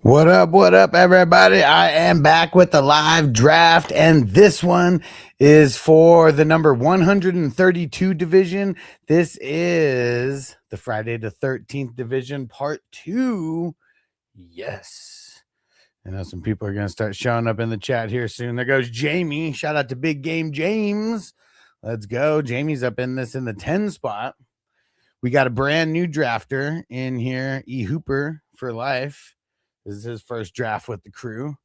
What up, everybody? I am back with the live draft, and this one is for the number 132 division. This is the Friday the 13th division, part 2. Yes. I know some people are going to start showing up in the chat here soon. There goes Jamie. Shout out to Big Game James. Let's go. Jamie's up in the 10 spot. We got a brand new drafter in here, E Hooper for life. This is his first draft with the crew,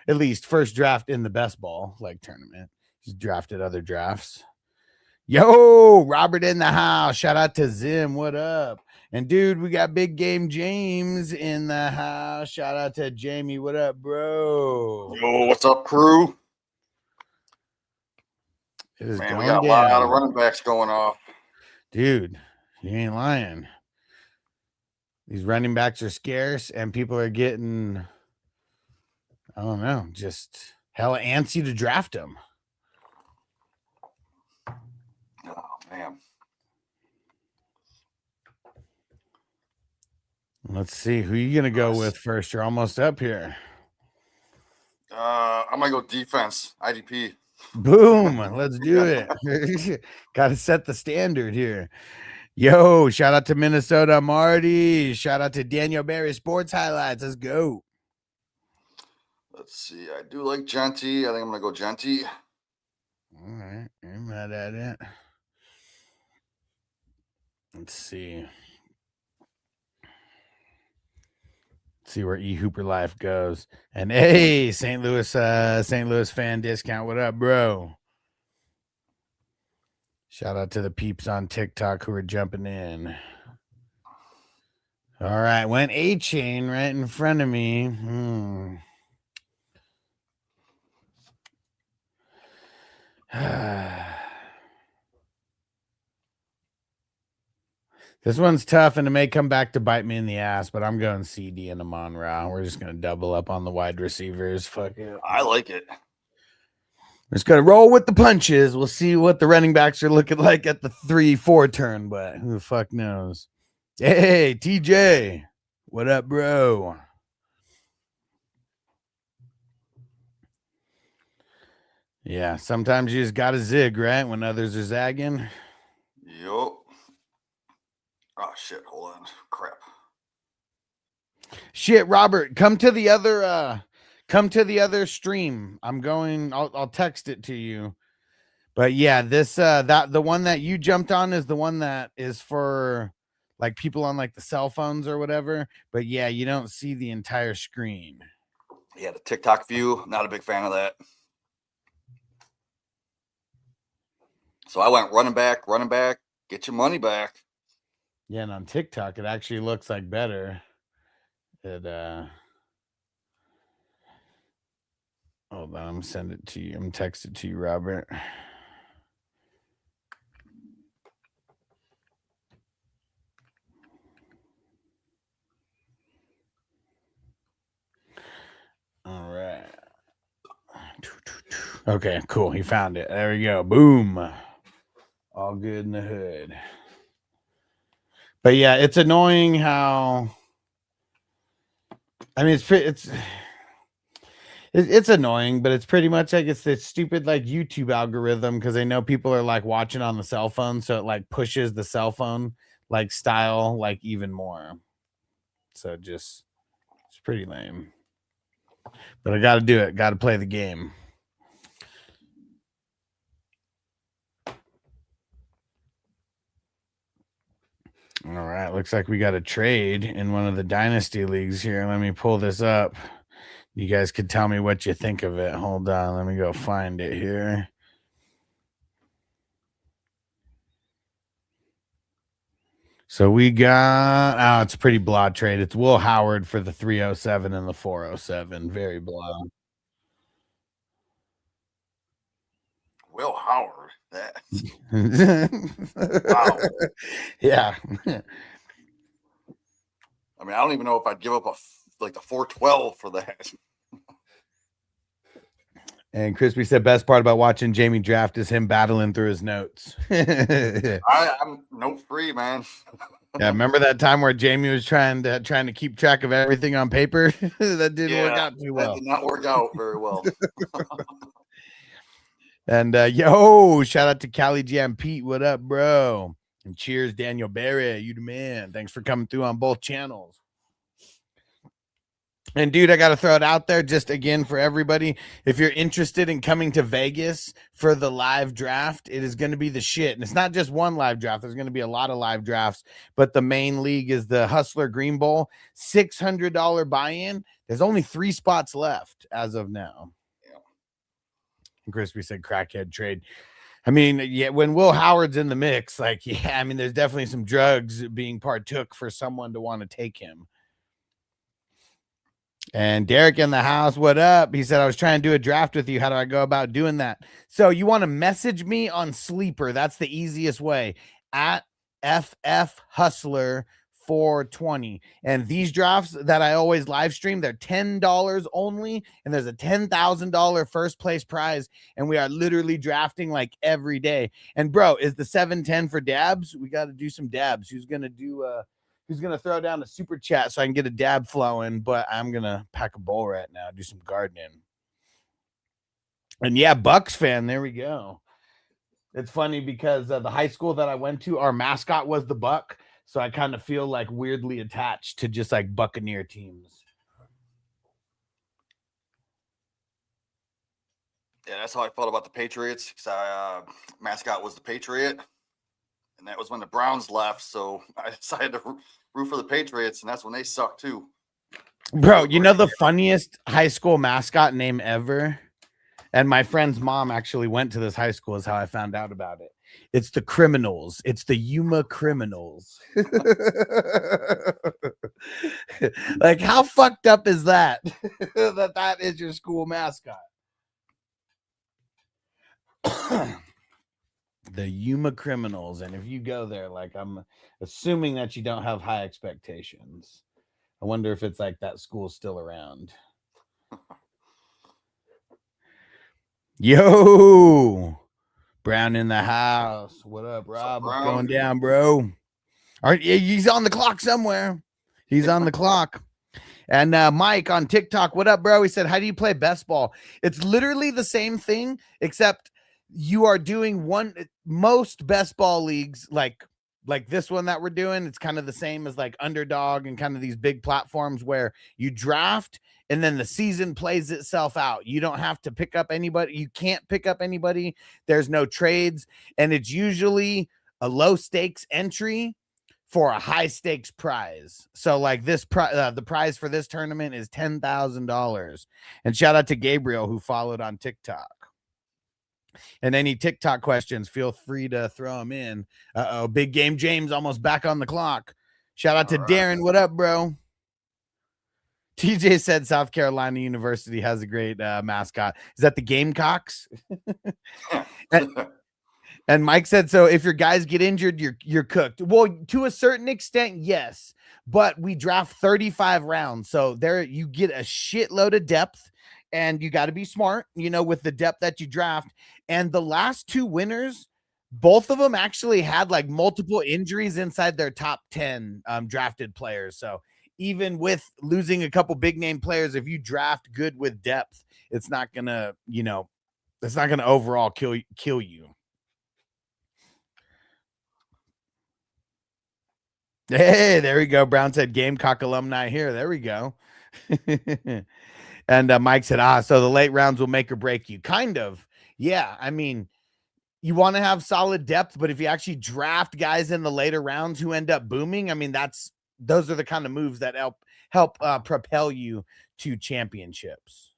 at least first draft in the best ball like tournament. He's drafted other drafts. Yo, Robert in the house. Shout out to Zim. What up? And dude, we got Big Game James in the house. Shout out to Jamie. What up, bro? Yo, what's up, crew? It is Man, going we got a down. lot of running backs going off. Dude, you ain't lying. These running backs are scarce, and people are getting, I don't know, just hella antsy to draft them. Oh, man. Let's see. Who you going to go with first? You're almost up here. I'm going to go defense, IDP. Boom. Let's do it. Got to set the standard here. Yo, shout out to Minnesota Marty. Shout out to Daniel Barry Sports Highlights. Let's go. Let's see. I do like Genty. I think I'm going to go Genty. All right. I'm mad at it. Let's see. See where E Hooper Life goes. And hey, St. Louis fan discount. What up, bro? Shout out to the peeps on TikTok who are jumping in. All right, went A-Chain right in front of me. This one's tough, and it may come back to bite me in the ass, but I'm going CD and Amon-Ra. We're just going to double up on the wide receivers. Fuck it. I like it. We're just going to roll with the punches. We'll see what the running backs are looking like at the 3-4 turn, but who the fuck knows? Hey, TJ. What up, bro? Yeah, sometimes you just got to zig, right? When others are zagging. Yup. Oh, shit. Hold on. Crap. Shit, Robert, come to the other stream. I'll text it to you. But yeah, this the one that you jumped on is the one that is for like people on like the cell phones or whatever. But yeah, you don't see the entire screen. Yeah, the TikTok view. Not a big fan of that. So I went running back, get your money back. Yeah, and on TikTok, it actually looks like better. Hold on, I'm sending it to you. I'm texting it to you, Robert. All right. Okay, cool. He found it. There we go. Boom. All good in the hood. But yeah, it's annoying how. I mean, it's annoying, but it's pretty much like it's this stupid like YouTube algorithm because they know people are like watching on the cell phone, so it like pushes the cell phone like style like even more. So it's pretty lame. But I got to do it. Got to play the game. All right. Looks like we got a trade in one of the dynasty leagues here. Let me pull this up. You guys could tell me what you think of it. Hold on. Let me go find it here. So we got, it's a pretty blah trade. It's Will Howard for the 307 and the 407. Very blah. Will Howard. That. Wow. Yeah. I mean, I don't even know if I'd give up the 412 for that. And Crispy said best part about watching Jamie draft is him battling through his notes. I'm note free, man. Yeah, remember that time where Jamie was trying to keep track of everything on paper? That didn't work out too well. That did not work out very well. And yo, shout out to Cali Jam Pete. What up, bro? And cheers, Daniel Barry. You the man. Thanks for coming through on both channels. And dude, I got to throw it out there just again for everybody. If you're interested in coming to Vegas for the live draft, it is going to be the shit. And it's not just one live draft. There's going to be a lot of live drafts, but the main league is the Hustler Green Bowl, $600 buy-in. There's only 3 spots left as of now. Yeah. And Crispy said crackhead trade. I mean, yeah, when Will Howard's in the mix, like, yeah, I mean, there's definitely some drugs being partook for someone to want to take him. And Derek in the house, what up? He said, I was trying to do a draft with you. How do I go about doing that? So you want to message me on Sleeper. That's the easiest way. At FF Hustler 420. And these drafts that I always live stream, they're $10 only. And there's a $10,000 first place prize. And we are literally drafting like every day. And bro, is the 710 for dabs? We got to do some dabs. Who's going to do who's going to throw down a super chat so I can get a dab flowing, but I'm going to pack a bowl right now, do some gardening. And yeah, Bucks fan, there we go. It's funny because the high school that I went to, our mascot was the Buck, so I kind of feel like weirdly attached to just like Buccaneer teams. Yeah, that's how I felt about the Patriots, because mascot was the Patriot. And that was when the Browns left, so I decided to root for the Patriots, and that's when they sucked too. Bro, you know the funniest high school mascot name ever? And my friend's mom actually went to this high school is how I found out about it. It's the Criminals. It's the Yuma Criminals. Like, how fucked up is that? that is your school mascot. The Yuma Criminals. And if you go there, like, I'm assuming that you don't have high expectations. I wonder if it's like that school's still around. Yo, Brown in the house. What up, Rob? What's going down, bro? All right, he's on the clock somewhere. He's on the clock. And Mike on TikTok, what up, bro? He said, how do you play best ball? It's literally the same thing, except you are doing most best ball leagues like this one that we're doing. It's kind of the same as like Underdog and kind of these big platforms where you draft and then the season plays itself out. You don't have to pick up anybody. You can't pick up anybody. There's no trades. And it's usually a low stakes entry for a high stakes prize. So like this, the prize for this tournament is $10,000. And shout out to Gabriel who followed on TikTok. And any TikTok questions, feel free to throw them in. Big Game James almost back on the clock. Shout out to Darren. What up, bro? TJ said South Carolina University has a great mascot. Is that the Gamecocks? and Mike said, so if your guys get injured, you're cooked. Well, to a certain extent, yes. But we draft 35 rounds. So there you get a shitload of depth. And you got to be smart, you know, with the depth that you draft. And the last 2 winners, both of them actually had like multiple injuries inside their top 10 drafted players. So even with losing a couple big name players, if you draft good with depth, it's not going to, you know, it's not going to overall kill you. Hey, there we go. Brown said Gamecock alumni here. There we go. And Mike said, so the late rounds will make or break you. Kind of. Yeah. I mean, you want to have solid depth, but if you actually draft guys in the later rounds who end up booming, I mean, those are the kind of moves that help propel you to championships.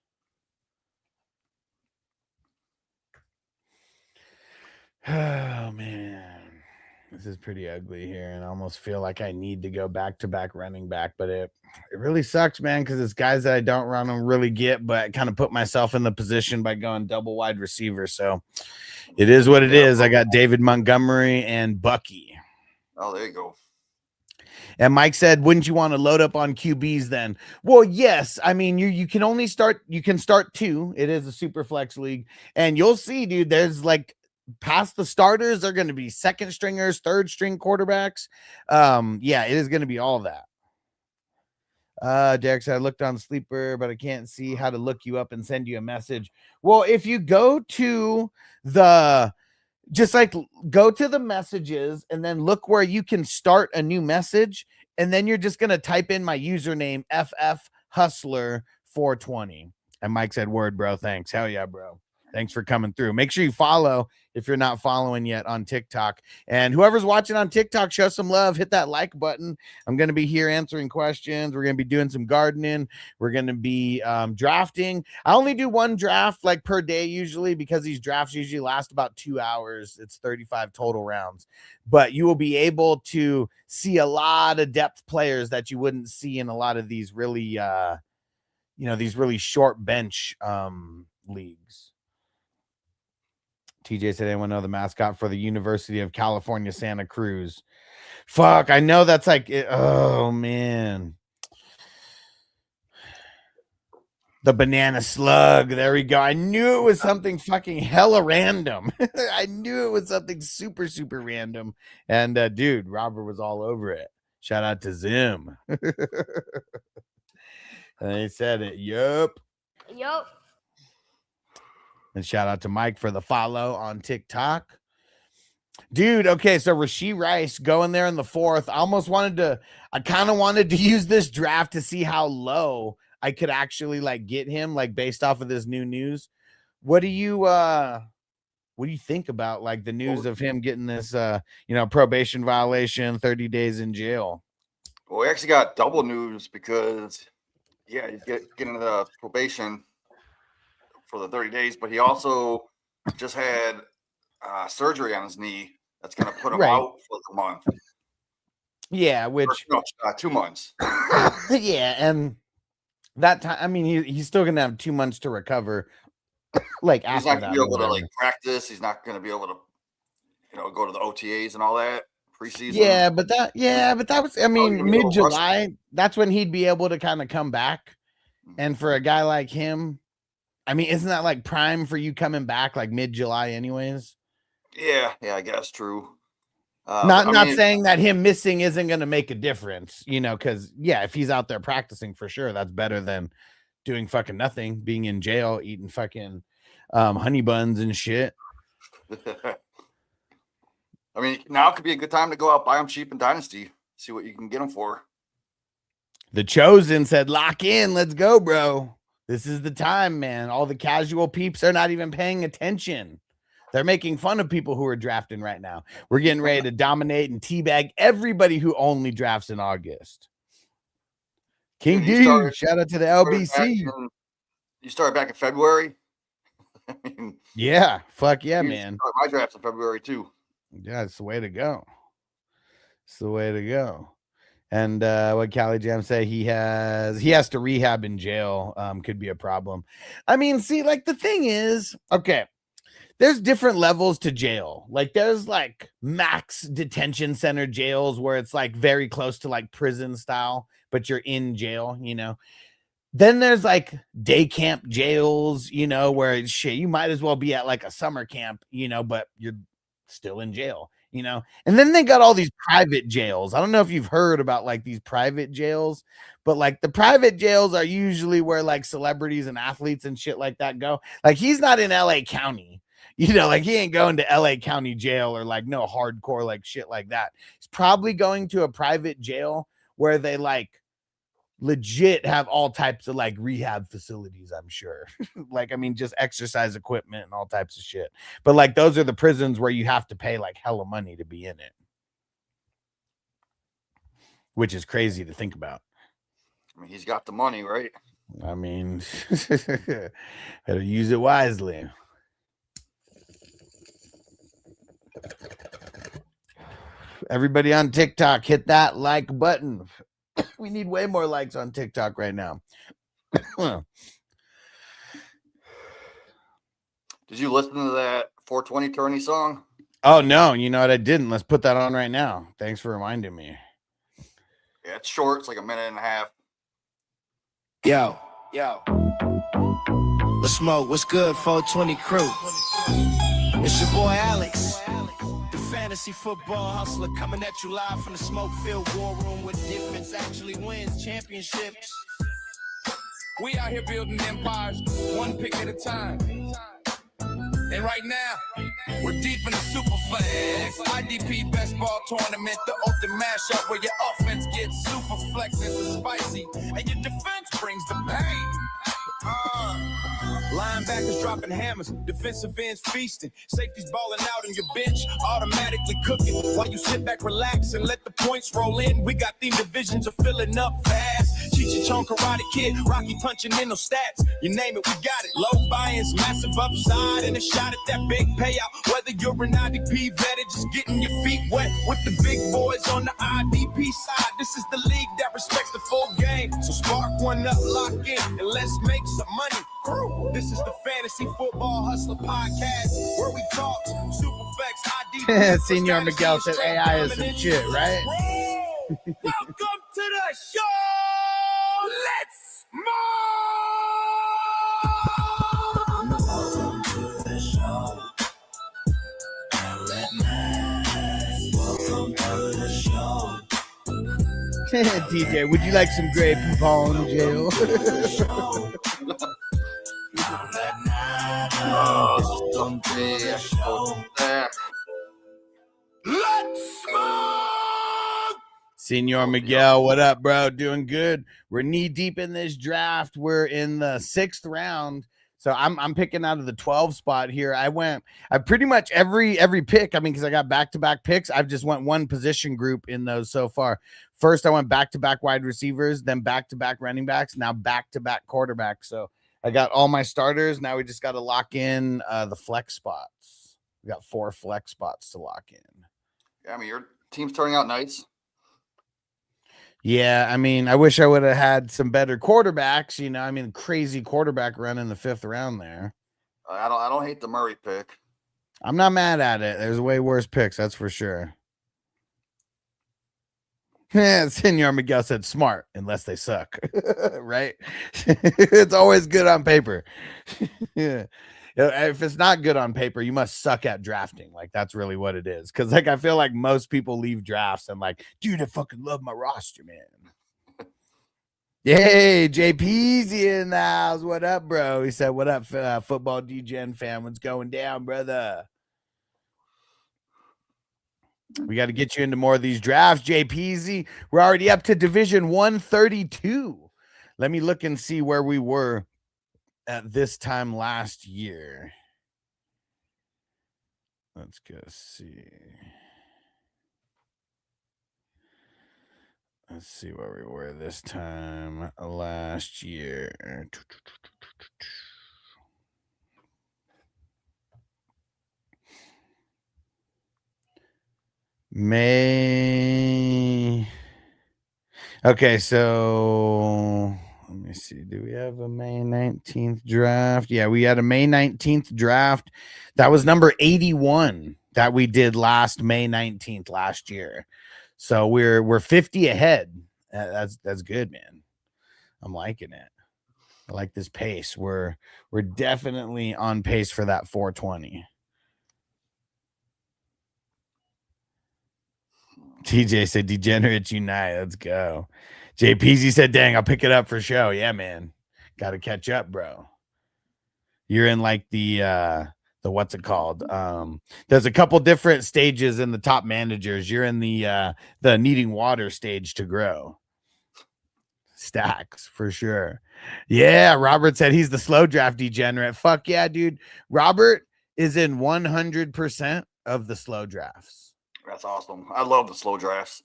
Oh, man. This is pretty ugly here, and I almost feel like I need to go back-to-back running back, but it really sucks, man, because it's guys that I don't run and really get, but I kind of put myself in the position by going double wide receiver, so it is what it is. I got David Montgomery and Bucky. Oh, there you go. And Mike said, wouldn't you want to load up on QBs then? Well, yes. I mean, you can start 2. It is a super flex league, and you'll see, dude, there's like past the starters, they're going to be second stringers, third string quarterbacks. Yeah, it is going to be all that. Derek said, I looked on Sleeper, but I can't see how to look you up and send you a message. Well, if you go to go to the messages and then look where you can start a new message, and then you're just going to type in my username, FF Hustler 420. And Mike said, word, bro. Thanks. Hell yeah, bro. Thanks for coming through. Make sure you follow if you're not following yet on TikTok. And whoever's watching on TikTok, show some love. Hit that like button. I'm going to be here answering questions. We're going to be doing some gardening. We're going to be drafting. I only do one draft like per day usually, because these drafts usually last about 2 hours. It's 35 total rounds. But you will be able to see a lot of depth players that you wouldn't see in a lot of these really, these really short bench leagues. TJ said, anyone know the mascot for the University of California, Santa Cruz? Fuck, I know that's like, oh, man. The banana slug. There we go. I knew it was something fucking hella random. I knew it was something super, super random. And, dude, Robert was all over it. Shout out to Zim. And he said it. Yup. And shout out to Mike for the follow on TikTok. Dude, okay, so Rashee Rice going there in the 4th. I kind of wanted to use this draft to see how low I could actually like get him, like based off of this new news. What do you think about like the news of him getting this probation violation, 30 days in jail? Well, we actually got double news because he's getting the probation for the 30 days, but he also just had surgery on his knee that's going to put him out for the month. Yeah, 2 months. Yeah, and that time, I mean, he's still going to have 2 months to recover. Like he's not going to be able to like practice. He's not going to be able to, go to the OTAs and all that preseason. Yeah, but that was, I mean, mid-July. That's when he'd be able to kind of come back. And for a guy like him, I mean, isn't that like prime for you coming back like mid-July anyways? Yeah, I guess true. Not saying that him missing isn't going to make a difference, because if he's out there practicing for sure, that's better than doing fucking nothing, being in jail, eating fucking honey buns and shit. I mean, now could be a good time to go out, buy them cheap in Dynasty, see what you can get them for. The Chosen said, lock in, let's go, bro. This is the time, man. All the casual peeps are not even paying attention. They're making fun of people who are drafting right now. We're getting ready to dominate and teabag everybody who only drafts in August. King D, shout out to the LBC. You started back in February? I mean, yeah, fuck yeah, man. My draft's in February too. Yeah, it's the way to go. It's the way to go. And what Cali Jam say, he has to rehab in jail. Could be a problem. I mean, see, like the thing is, okay, there's different levels to jail. Like there's like max detention center jails where it's like very close to like prison style, but you're in jail, Then there's like day camp jails, where shit, you might as well be at like a summer camp, but you're still in jail. And then they got all these private jails. I don't know if you've heard about like these private jails, but like the private jails are usually where like celebrities and athletes and shit like that go. Like he's not in LA County, like he ain't going to LA County jail or like no hardcore like shit like that. He's probably going to a private jail where they like legit have all types of like rehab facilities, I'm sure. Like, I mean, just exercise equipment and all types of shit. But like, those are the prisons where you have to pay like hella money to be in it, which is crazy to think about. I mean, he's got the money, right? I mean, better use it wisely. Everybody on TikTok, hit that like button. We need way more likes on TikTok right now. Did you listen to that 420 tourney song? Oh, no. You know what? I didn't. Let's put that on right now. Thanks for reminding me. Yeah, it's short. It's like a minute and a half. Yo. Let's smoke. What's good, 420 crew? It's your boy Alex, the fantasy football hustler, coming at you live from the smoke-filled war room where difference actually wins championships. We out here building empires, one pick at a time. And right now, we're deep in the Superflex IDP best ball tournament, the ultimate mashup where your offense gets super flex and spicy, and your defense brings the pain. Linebackers dropping hammers, defensive ends feasting, safeties balling out on your bench, automatically cooking. While you sit back, relax, and let the points roll in. We got theme divisions are filling up fast. Cheech and Chong, Karate Kid, Rocky punching in those stats. You name it, we got it. Low buy-ins, massive upside, and a shot at that big payout. Whether you're an IDP vetted, just getting your feet wet with the big boys on the IDP side. This is the league that respects the full game. So spark one up, lock in, and let's make some money. This is the Fantasy Football Hustler Podcast, where we talk Superflex IDP. Senior Miguel said AI is some shit, right? Welcome to the show. Let's move. Welcome to the show. Welcome to the show. DJ, would you like some Grey Poupon jail? Let's move. Senor Miguel, what up, bro? Doing good. We're knee deep in this draft. We're in the 6th round. So I'm picking out of the 12 spot here. I pretty much every pick. I mean, because I got back-to-back picks. I've just went one position group in those so far. First, I went back-to-back wide receivers, then back-to-back running backs, now back-to-back quarterbacks. So I got all my starters. Now we just got to lock in the flex spots. We got 4 flex spots to lock in. Yeah, I mean, your team's turning out nice. Yeah, I mean, I wish I would have had some better quarterbacks. You know, I mean, crazy quarterback run in the 5th round there. I don't hate the Murray pick. I'm not mad at it. There's way worse picks, that's for sure. Yeah, Senor Miguel said smart, unless they suck, right? It's always good on paper. Yeah. If it's not good on paper, you must suck at drafting. Like, that's really what it is. Because, like, I feel like most people leave drafts and like, dude, I fucking love my roster, man. Yay, JP's in the house. What up, bro? He said, what up, football DGen fam? What's going down, brother? We got to get you into more of these drafts, JPZ. We're already up to Division 132. Let me look and see where we were at this time last year. Let's go see. Let's see where we were this time last year. May. Okay, so let me see. Do we have a May 19th draft? Yeah, we had a May 19th draft. That was number 81 that we did last May 19th last year. So we're 50 ahead. That's good, man. I'm liking it. I like this pace. We're definitely on pace for that 420. TJ said, "Degenerates unite. Let's go." JPZ said, "Dang, I'll pick it up for show." Yeah, man. Got to catch up, bro. You're in like the what's it called? There's a couple different stages in the top managers. You're in the needing water stage to grow. Stacks for sure. Yeah, Robert said he's the slow draft degenerate. Fuck yeah, dude. Robert is in 100% of the slow drafts. That's awesome. I love the slow drafts.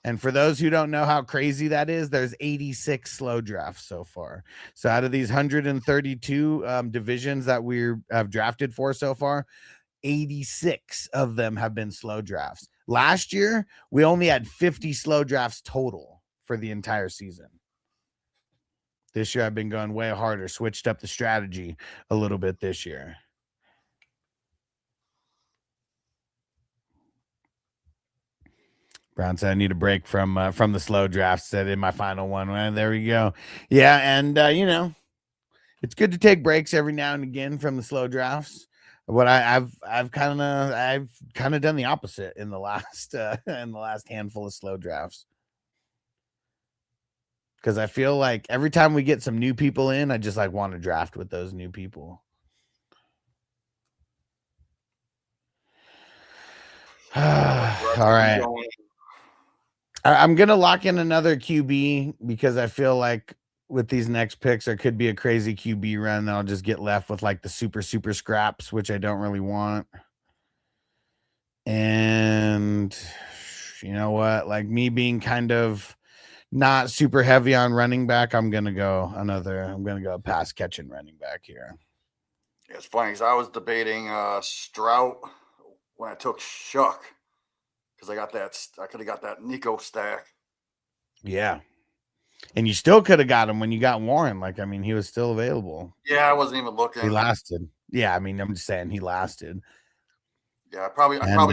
And for those who don't know how crazy that is, there's 86 slow drafts so far. So out of these 132 divisions that we have drafted for so far, 86 of them have been slow drafts. Last year, we only had 50 slow drafts total for the entire season. This year, I've been going way harder, switched up the strategy a little bit this year. Brown said, I need a break from the slow draft. Said in my final one. Well, there we go. Yeah, and, you know, it's good to take breaks every now and again from the slow drafts. What I've kind of done the opposite in the last handful of slow drafts. Because I feel like every time we get some new people in, I just like want to draft with those new people. All right. I'm going to lock in another QB because I feel like with these next picks, there could be a crazy QB run. I'll just get left with like the super scraps, which I don't really want. And you know what? Like me being kind of not super heavy on running back, I'm going to go pass catching running back here. Yeah, it's funny because I was debating Strout when I took Shuck because I could have got that Nico stack. Yeah. And you still could have got him when you got Warren. Like, I mean, he was still available. Yeah, I wasn't even looking. He lasted. Yeah, I mean, I'm just saying he lasted. Yeah, I probably should have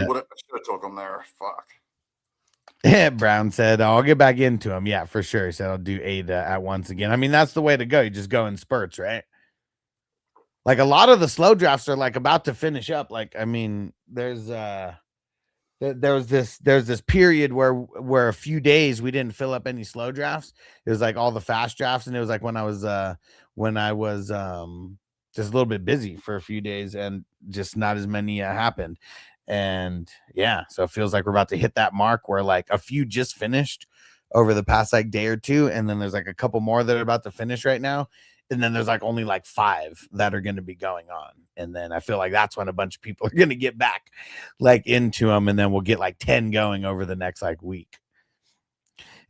took him there. Fuck. Yeah, Brown said, I'll get back into him. Yeah, for sure. He said, I'll do 8 at once again. I mean, that's the way to go. You just go in spurts, right? Like a lot of the slow drafts are like about to finish up. Like, I mean, there's this period where a few days we didn't fill up any slow drafts. It was like all the fast drafts, and it was like when I was just a little bit busy for a few days and just not as many happened. And yeah, so it feels like we're about to hit that mark where like a few just finished over the past like day or two, and then there's like a couple more that are about to finish right now. And then there's like only like 5 that are going to be going on. And then I feel like that's when a bunch of people are going to get back like into them. And then we'll get like 10 going over the next like week.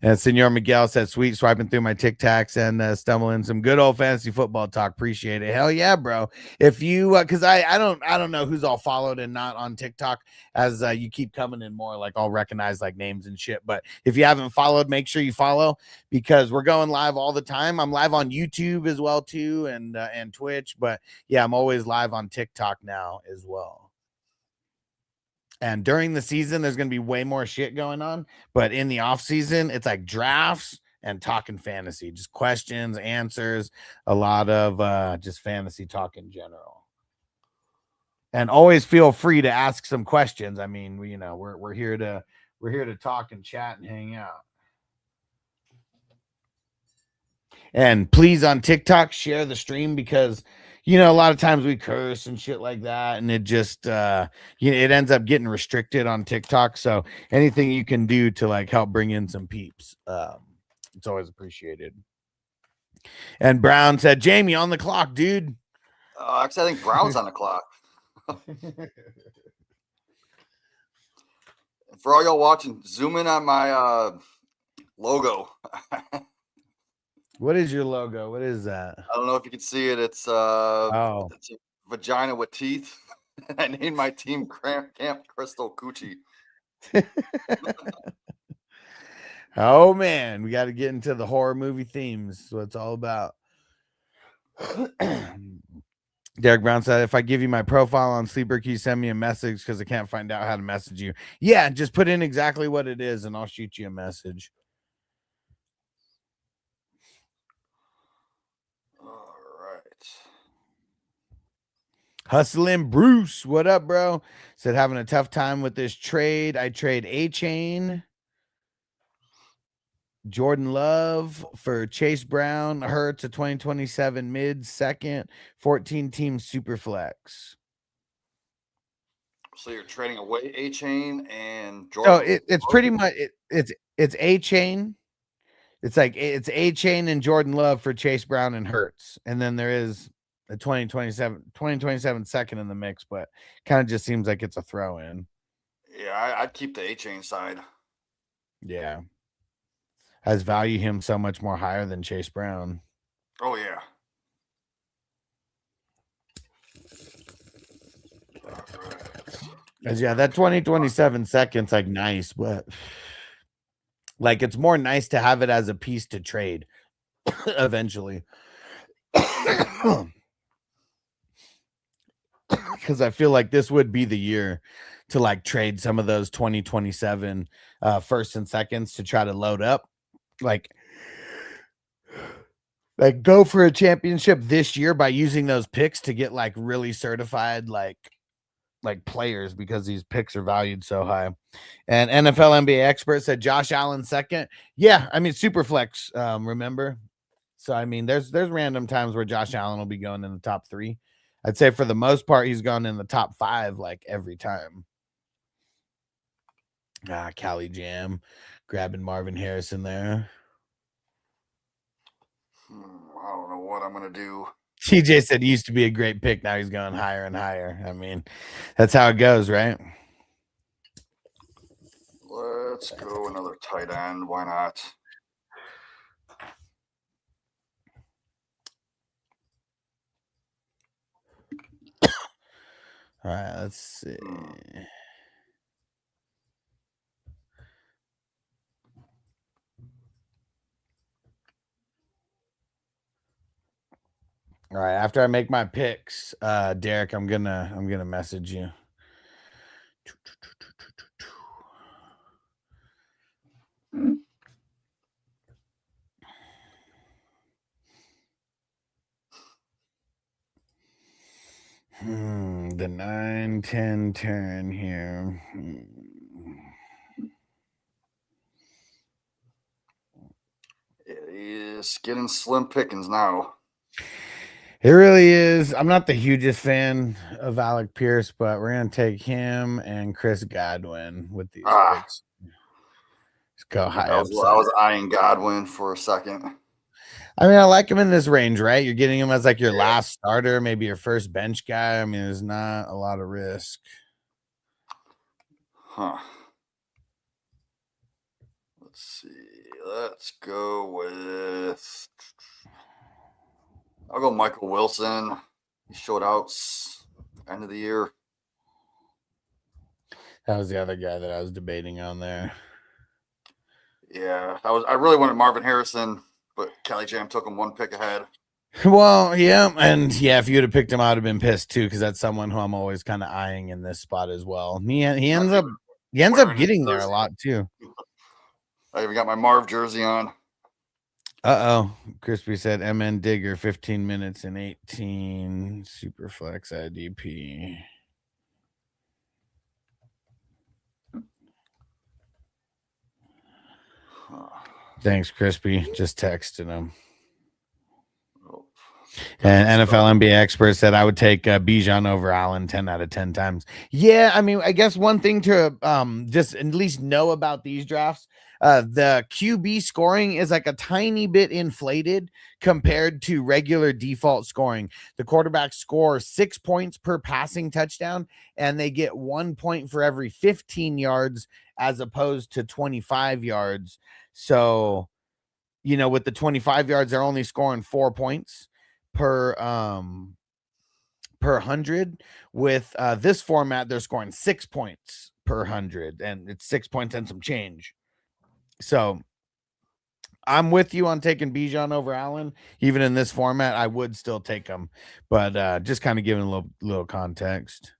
And Senor Miguel said, sweet, swiping through my TikToks and stumbling some good old fantasy football talk. Appreciate it. Hell yeah, bro. If you, because I don't know who's all followed and not on TikTok as you keep coming in more, like I'll recognize like names and shit. But if you haven't followed, make sure you follow because we're going live all the time. I'm live on YouTube as well too, and Twitch. But yeah, I'm always live on TikTok now as well. And during the season, there's going to be way more shit going on. But in the off season, it's like drafts and talking fantasy, just questions, answers, a lot of just fantasy talk in general. And always feel free to ask some questions. I mean, we're here to talk and chat and hang out. And please on TikTok, share the stream because a lot of times we curse and shit like that, and it just it ends up getting restricted on TikTok. So anything you can do to like help bring in some peeps, it's always appreciated. And Brown said, Jamie on the clock, dude. Actually, I think Brown's on the clock. For all y'all watching, zoom in on my logo. What is your logo? What is that? I don't know if you can see it. It's it's a vagina with teeth. I named my team Camp Crystal Coochie. Oh man, we got to get into the horror movie themes. That's what it's all about. Derek Brown said, if I give you my profile on Sleeper, can you send me a message because I can't find out how to message you? Yeah, just put in exactly what it is and I'll shoot you a message. Hustling Bruce, what up, bro? Said having a tough time with this trade. I trade A-Chain, Jordan Love for Chase Brown, Hurts a 2027 mid second, 14-team super flex. So you're trading away A-Chain and Jordan. Oh, it's pretty much it's A-Chain. It's like it's A-Chain and Jordan Love for Chase Brown and Hurts, and then there is a 2027 second in the mix, but kind of just seems like it's a throw in. Yeah, I'd keep the A-Chain side. Yeah. Has value him so much more higher than Chase Brown. Oh, yeah. Yeah, that 2027 second's like nice, but like it's more nice to have it as a piece to trade eventually. Because I feel like this would be the year to like trade some of those 2027 first and seconds to try to load up. Like like go for a championship this year by using those picks to get like really certified like players because these picks are valued so high. And NFL NBA expert said Josh Allen second. Yeah, I mean super flex, remember? So I mean there's random times where Josh Allen will be going in the top 3. I'd say for the most part he's gone in the top 5 like every time. Cali Jam grabbing Marvin Harrison there. I don't know what I'm gonna do. TJ said he used to be a great pick. Now he's going higher and higher. I mean, that's how it goes, right? Let's go another tight end. Why not? All right, let's see. All right, after I make my picks, Derek, I'm gonna message you. The 9-10 turn here. It is getting slim pickings now. It really is. I'm not the hugest fan of Alec Pierce, but we're gonna take him and Chris Godwin with these picks. Let's go high I was eyeing Godwin for a second. I mean, I like him in this range, right? You're getting him as like your last starter, maybe your first bench guy. I mean, there's not a lot of risk. Huh. Let's see. Let's go with. I'll go Michael Wilson. He showed out end of the year. That was the other guy that I was debating on there. Yeah, I really wanted Marvin Harrison, but Cali Jam took him one pick ahead. Well, yeah, and yeah, if you'd have picked him, I'd have been pissed too, because that's someone who I'm always kind of eyeing in this spot as well. He ends up getting there a lot too. I even got my Marv jersey on. Crispy said MN Digger 15 minutes and 18 super flex IDP. Thanks, Crispy. Just texted him. And NFL NBA expert said I would take Bijan over Allen 10 out of 10 times. Yeah, I mean, I guess one thing to just at least know about these drafts, the QB scoring is like a tiny bit inflated compared to regular default scoring. The quarterbacks score 6 points per passing touchdown, and they get 1 point for every 15 yards as opposed to 25 yards. So, you know, with the 25 yards, they're only scoring 4 points per 100. With this format, they're scoring 6 points per 100, and it's 6 points and some change. So I'm with you on taking Bijan over Allen. Even in this format, I would still take him, but just kind of giving a little context.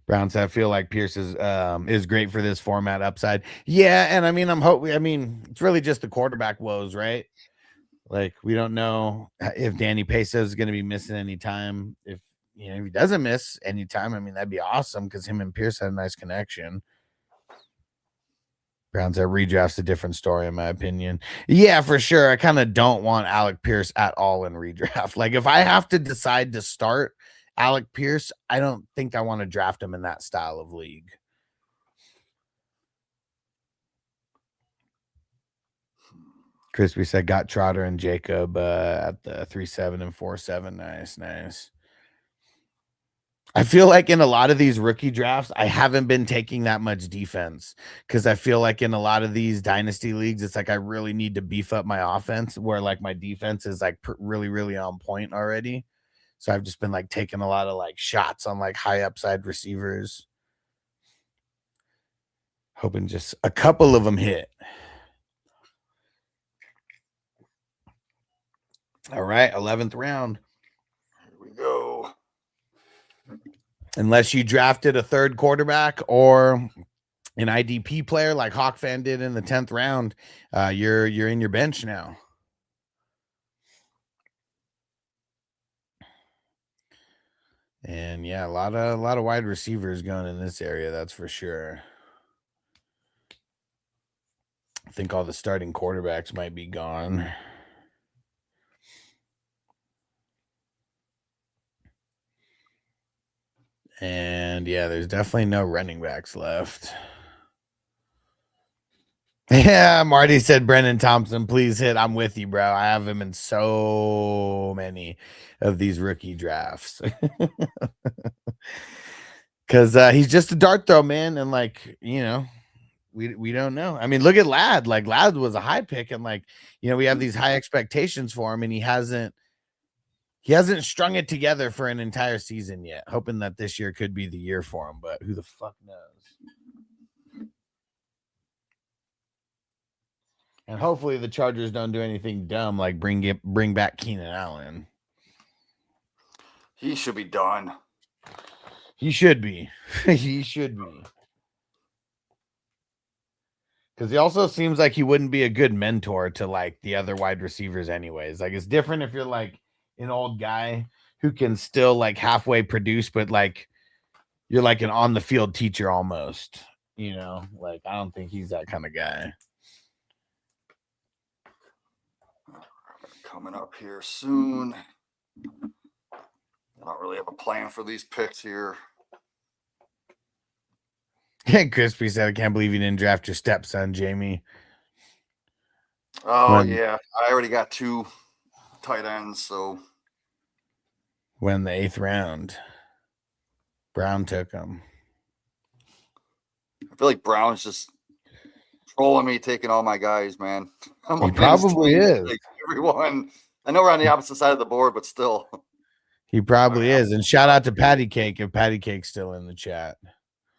Brown said, I feel like Pierce is great for this format upside. Yeah, and I mean, it's really just the quarterback woes, right? Like, we don't know if Danny Peso is going to be missing any time. If he doesn't miss any time, I mean, that'd be awesome because him and Pierce had a nice connection. Brown said redraft's a different story, in my opinion. Yeah, for sure. I kind of don't want Alec Pierce at all in redraft. Like, if I have to decide to start Alec Pierce, I don't think I want to draft him in that style of league. Crispy said got Trotter and Jacob at the 3-7 and 4-7. Nice. I feel like in a lot of these rookie drafts, I haven't been taking that much defense because I feel like in a lot of these dynasty leagues, it's like I really need to beef up my offense where like my defense is like really, really on point already. So I've just been like taking a lot of like shots on like high upside receivers, hoping just a couple of them hit. All right, 11th round. Here we go. Unless you drafted a third quarterback or an IDP player like Hawk Fan did in the 10th round, you're in your bench now. And yeah, a lot of wide receivers going in this area, that's for sure. I think all the starting quarterbacks might be gone. And yeah, there's definitely no running backs left. Yeah, Marty said Brennan Thompson, please hit. I'm with you, bro. I have him in so many of these rookie drafts. Because he's just a dart throw, man. And like, you know, we don't know. I mean, look at Ladd. Like Ladd was a high pick, and like, you know, we have these high expectations for him, and he hasn't strung it together for an entire season yet. Hoping that this year could be the year for him, but who the fuck knows? And hopefully the Chargers don't do anything dumb like bring back Keenan Allen. He should be done. He should be. He should be. Because he also seems like he wouldn't be a good mentor to like the other wide receivers anyways. Like it's different if you're like an old guy who can still like halfway produce, but like you're like an on the field teacher almost, you know, like I don't think he's that kind of guy. Coming up here soon. I don't really have a plan for these picks here. Crispy said, I can't believe you didn't draft your stepson, Jamie. Oh, yeah. I already got 2 tight ends, so. When the 8th round, Brown took him. I feel like Brown's just trolling me, taking all my guys, man. He probably is. Like everyone. I know we're on the opposite side of the board, but still. He probably is. And shout out to Patty Cake if Patty Cake's still in the chat.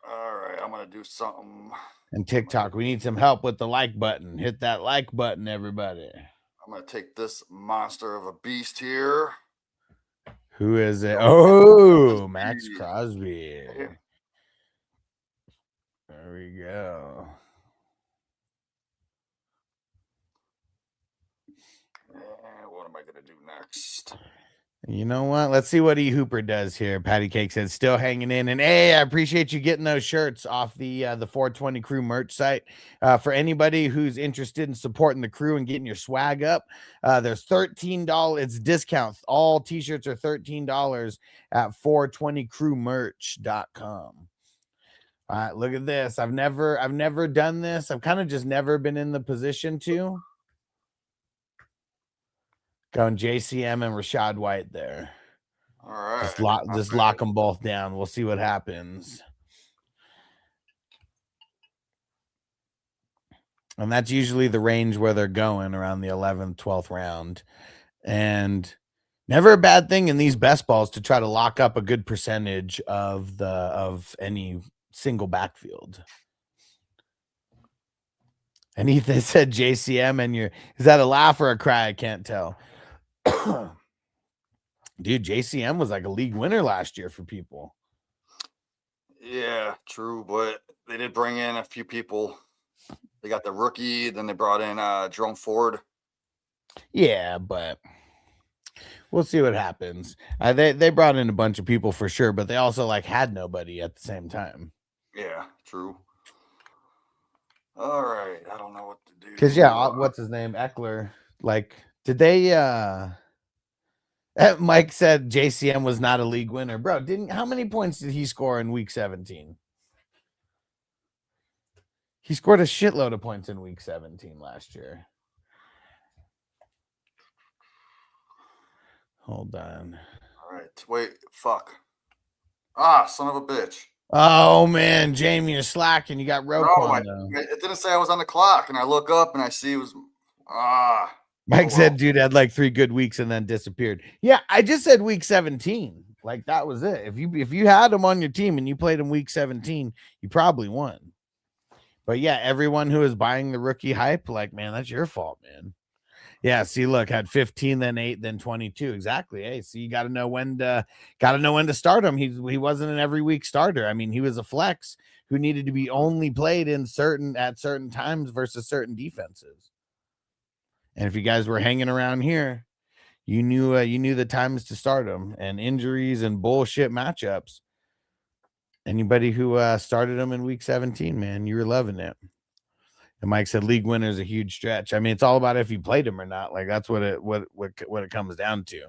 All right, I'm going to do something. And TikTok, we need some help with the like button. Hit that like button, everybody. I'm going to take this monster of a beast here. Who is it? Oh, Max Crosby. There we go. What am I going to do next? You know what? Let's see what E Hooper does here. Patty Cake said, still hanging in. And hey, I appreciate you getting those shirts off the 420 Crew merch site. For anybody who's interested in supporting the crew and getting your swag up, there's $13. It's discount. All t-shirts are $13 at 420crewmerch.com. All right, look at this. I've never done this. I've kind of just never been in the position to. Going JCM and Rachaad White there. All right. Just lock them both down. We'll see what happens. And that's usually the range where they're going, around the 11th, 12th round. And never a bad thing in these best balls to try to lock up a good percentage of any single backfield. And Ethan said JCM, and is that a laugh or a cry? I can't tell. Dude, JCM was like a league winner last year for people. Yeah, true, but they did bring in a few people. They got the rookie, then they brought in Jerome Ford. Yeah, but we'll see what happens. They brought in a bunch of people for sure, but they also like had nobody at the same time. Yeah, true. All right, I don't know what to do. Because what's his name? Eckler. Like, did they Mike said JCM was not a league winner. Bro, how many points did he score in week 17? He scored a shitload of points in week 17 last year. Hold on. All right, wait, fuck. Ah, son of a bitch. Oh man, Jamie, you're slacking. You got Roquan. It didn't say I was on the clock, and I look up and I see it was Mike said, dude had like 3 good weeks and then disappeared. Yeah, I just said week 17. Like that was it. If you had him on your team and you played him week 17, you probably won. But yeah, everyone who is buying the rookie hype, like, man, that's your fault, man. Yeah, see, look, had 15, then 8, then 22. Exactly. Hey, so you got to know when to start him. He wasn't an every week starter. I mean, he was a flex who needed to be only played at certain times versus certain defenses. And if you guys were hanging around here, you knew the times to start him, and injuries and bullshit matchups. Anybody who started him in week 17, man, you were loving it. And Mike said league winner is a huge stretch. I mean, it's all about if you played him or not. Like that's what it comes down to.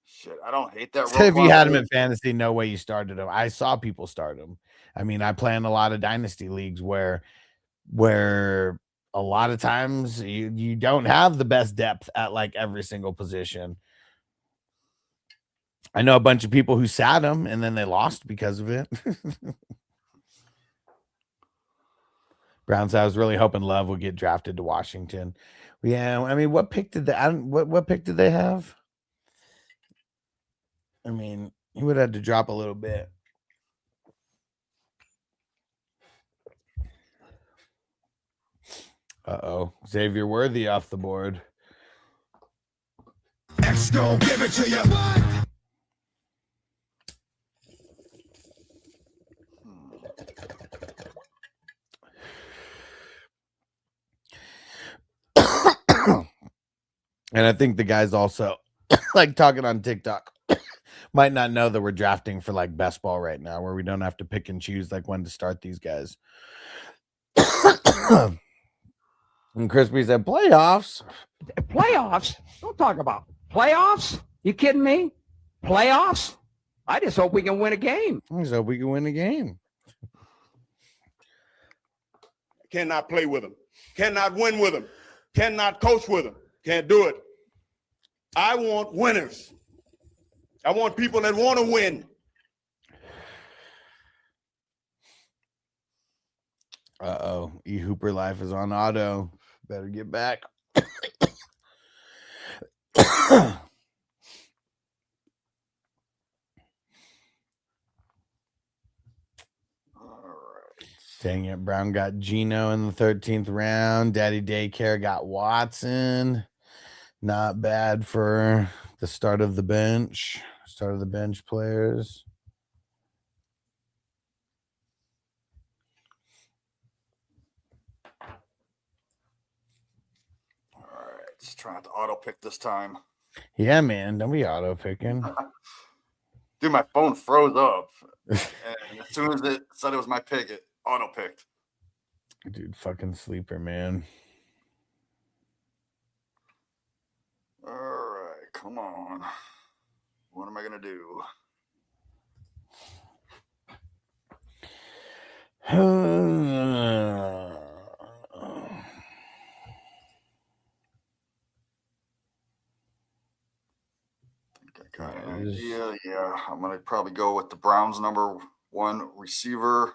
Shit, I don't hate that. So if you had him in fantasy, no way you started him. I saw people start him. I mean, I play in a lot of dynasty leagues where a lot of times you don't have the best depth at like every single position. I know a bunch of people who sat him and then they lost because of it. Browns, I was really hoping Love would get drafted to Washington. Yeah, I mean, what pick did what pick did they have? I mean, he would have had to drop a little bit. Uh-oh. Xavier Worthy off the board. X gon' give it to you. And I think the guys also like talking on TikTok might not know that we're drafting for like best ball right now, where we don't have to pick and choose like when to start these guys. And Crispy said, playoffs. Playoffs? Don't talk about playoffs. You kidding me? Playoffs? I just hope we can win a game. I just hope we can win a game. Cannot play with them. Cannot win with them. Cannot coach with them. Can't do it. I want winners. I want people that want to win. Uh-oh. E Hooper Life is on auto. Better get back. Dang it. Brown got Geno in the 13th round. Daddy Daycare got Watson. Not bad for the start of the bench. Start of the bench players. All right, just trying to auto pick this time. Yeah, man. Don't be auto picking. Dude, my phone froze up. And as soon as it said it was my pick, it auto picked. Dude, fucking sleeper, man. All right, come on. What am I going to do? I got an idea. Yeah, I'm going to probably go with the Browns number 1 receiver.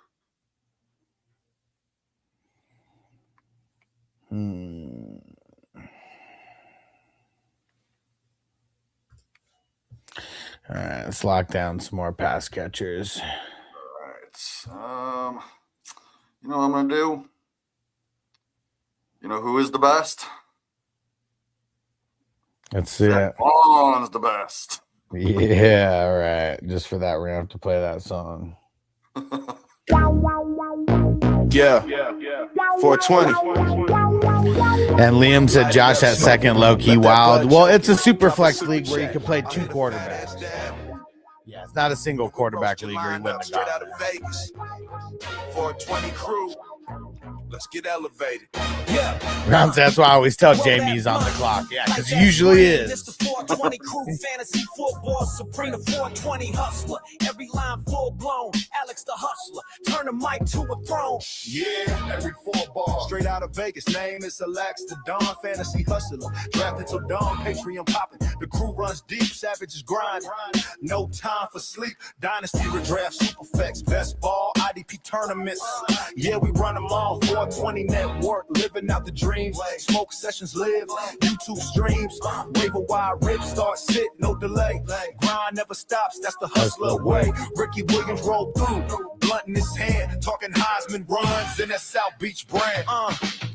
All right, let's lock down some more pass catchers. All right. You know what I'm going to do? You know who is the best? Let's see it. Vaughn's the best. Yeah, all right. Just for that, we're going to have to play that song. Yeah. 420. And Liam said Josh at second, low-key wild. Well, it's a super flex league where you can play 2 quarterbacks. Yeah, it's not a single quarterback league where you wouldn't have gotten it. 420 crew. Let's get elevated. Yeah. Browns, that's why I always tell Jamie he's on the clock. Yeah, because he usually is. This the 420 crew, fantasy football, Supreme 420 hustler. Every line full blown, Alex the hustler. Turn the mic to a throne. Yeah, every 4 ball. Straight out of Vegas. Name is Alex the Dawn, fantasy hustler. Drafted till dawn, Patreon popping. The crew runs deep, savages grind. No time for sleep. Dynasty redraft, Superflex, best ball, IDP tournaments. Yeah, we run them all. FR20 network, living out the dreams. Smoke sessions live, YouTube streams. Wave a wide rip, start sit, no delay. Grind never stops, that's the hustler way. Ricky Williams rolled through, blunt in his hand, talking Heisman runs in that South Beach brand.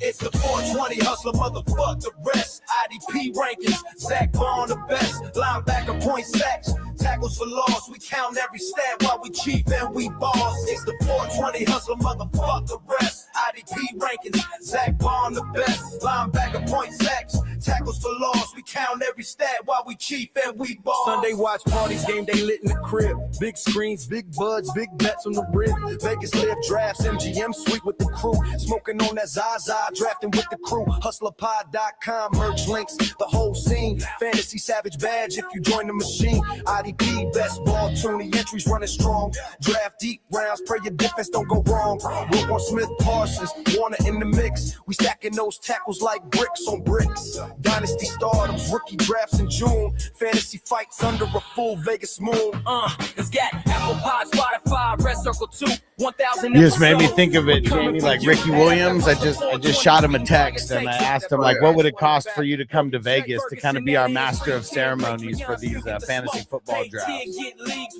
It's the 420 hustler, motherfuck the rest. IDP rankings, Zach Bond the best. Linebacker point sacks, tackles for loss. We count every stat while we chief and we boss. It's the 420 hustler, motherfuck the rest. IDP rankings, Zach Bond the best. Linebacker point sacks, tackles for loss. We count every stat while we chief and we boss. Sunday watch parties, game day lit in the crib. Big screens, big buds, big bets on the rib. Vegas live drafts, MGM suite with the crew. Smoking on that Zaza, drafting with the crew. Hustlerpod.com, merch links, the whole scene. Fantasy Savage badge if you join the machine. IDP, best ball, Tony, entries running strong. Draft deep rounds, pray your defense don't go wrong. Wilbon Smith, Parsons, Warner in the mix. We stacking those tackles like bricks on bricks. Dynasty stardoms, rookie drafts in June. Fantasy fights under a full Vegas moon. It's got Apple Pod, Spotify, Red Circle 2, 1,000. You just made me think of it, Jamie, like Ricky Williams. I just shot him a text and I asked him, like, what would it cost for you to come to Vegas to kind of be our master of ceremonies for these fantasy football drafts?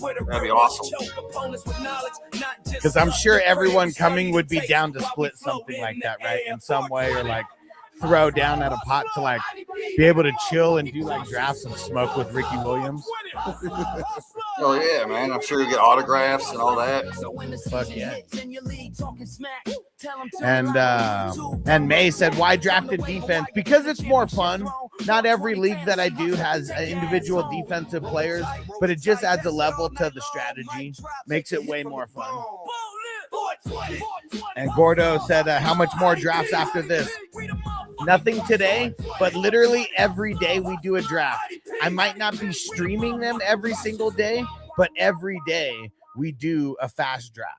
That'd be awesome. Because I'm sure everyone coming would be down to split something like that, right? In some way, or like throw down at a pot to like be able to chill and do like drafts and smoke with Ricky Williams. Oh yeah, man. I'm sure you get autographs and all that. Fuck yeah. And May said, why draft a defense? Because it's more fun. Not every league that I do has individual defensive players, but it just adds a level to the strategy. Makes it way more fun. And Gordo said, how much more drafts after this? Nothing today, but literally every day we do a draft. I might not be streaming them every single day, but every day we do a fast draft.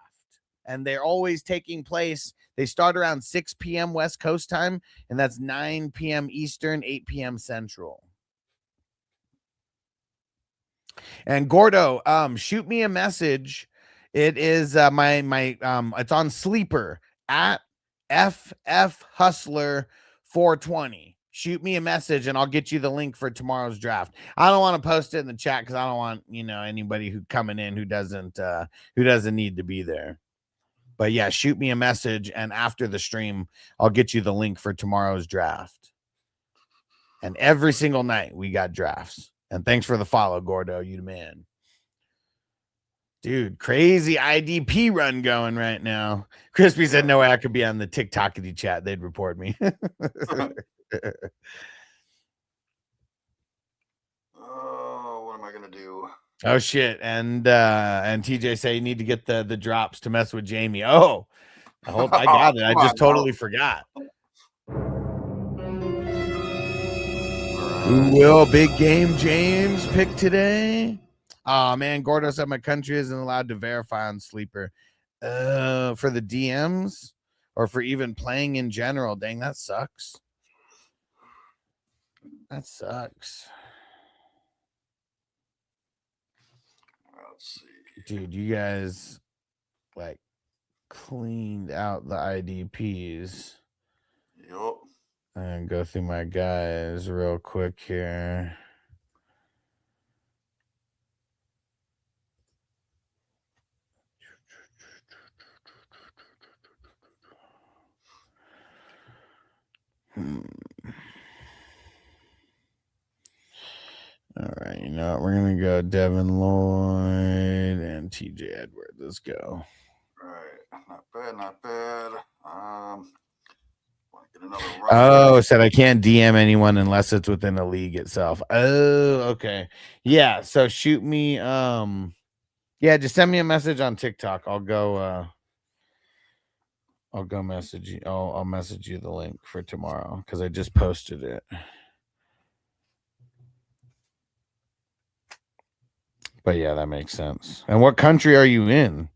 And they're always taking place. They start around 6 p.m. West Coast time, and that's 9 p.m. Eastern, 8 p.m. Central. And Gordo, shoot me a message. It is it's on Sleeper at FF Hustler 420. Shoot me a message and I'll get you the link for tomorrow's draft. I don't want to post it in the chat because I don't want, anybody who coming in who doesn't need to be there. But yeah, shoot me a message and after the stream, I'll get you the link for tomorrow's draft. And every single night we got drafts. And thanks for the follow, Gordo. You the man. Dude, crazy IDP run going right now. Crispy said, no way I could be on the TikTokity chat. They'd report me. Oh, what am I going to do? Oh, shit. And TJ say you need to get the drops to mess with Jamie. Oh, I got it. I just totally forgot. Who will Big Game James pick today? Oh, man, Gordo said my country isn't allowed to verify on Sleeper for the DMs or for even playing in general. Dang, that sucks. That sucks. Let's see. Dude, you guys, like, cleaned out the IDPs. Yup. And go through my guys real quick here. All right, you know what? We're gonna go Devin Lloyd and TJ Edwards. Let's go. All right, not bad, not bad. Want to get another round? Oh, said I can't DM anyone unless it's within a league itself. Oh, okay. Yeah, so shoot me. Yeah, just send me a message on TikTok. I'll go message you. I'll message you the link for tomorrow because I just posted it. But yeah, that makes sense. And what country are you in?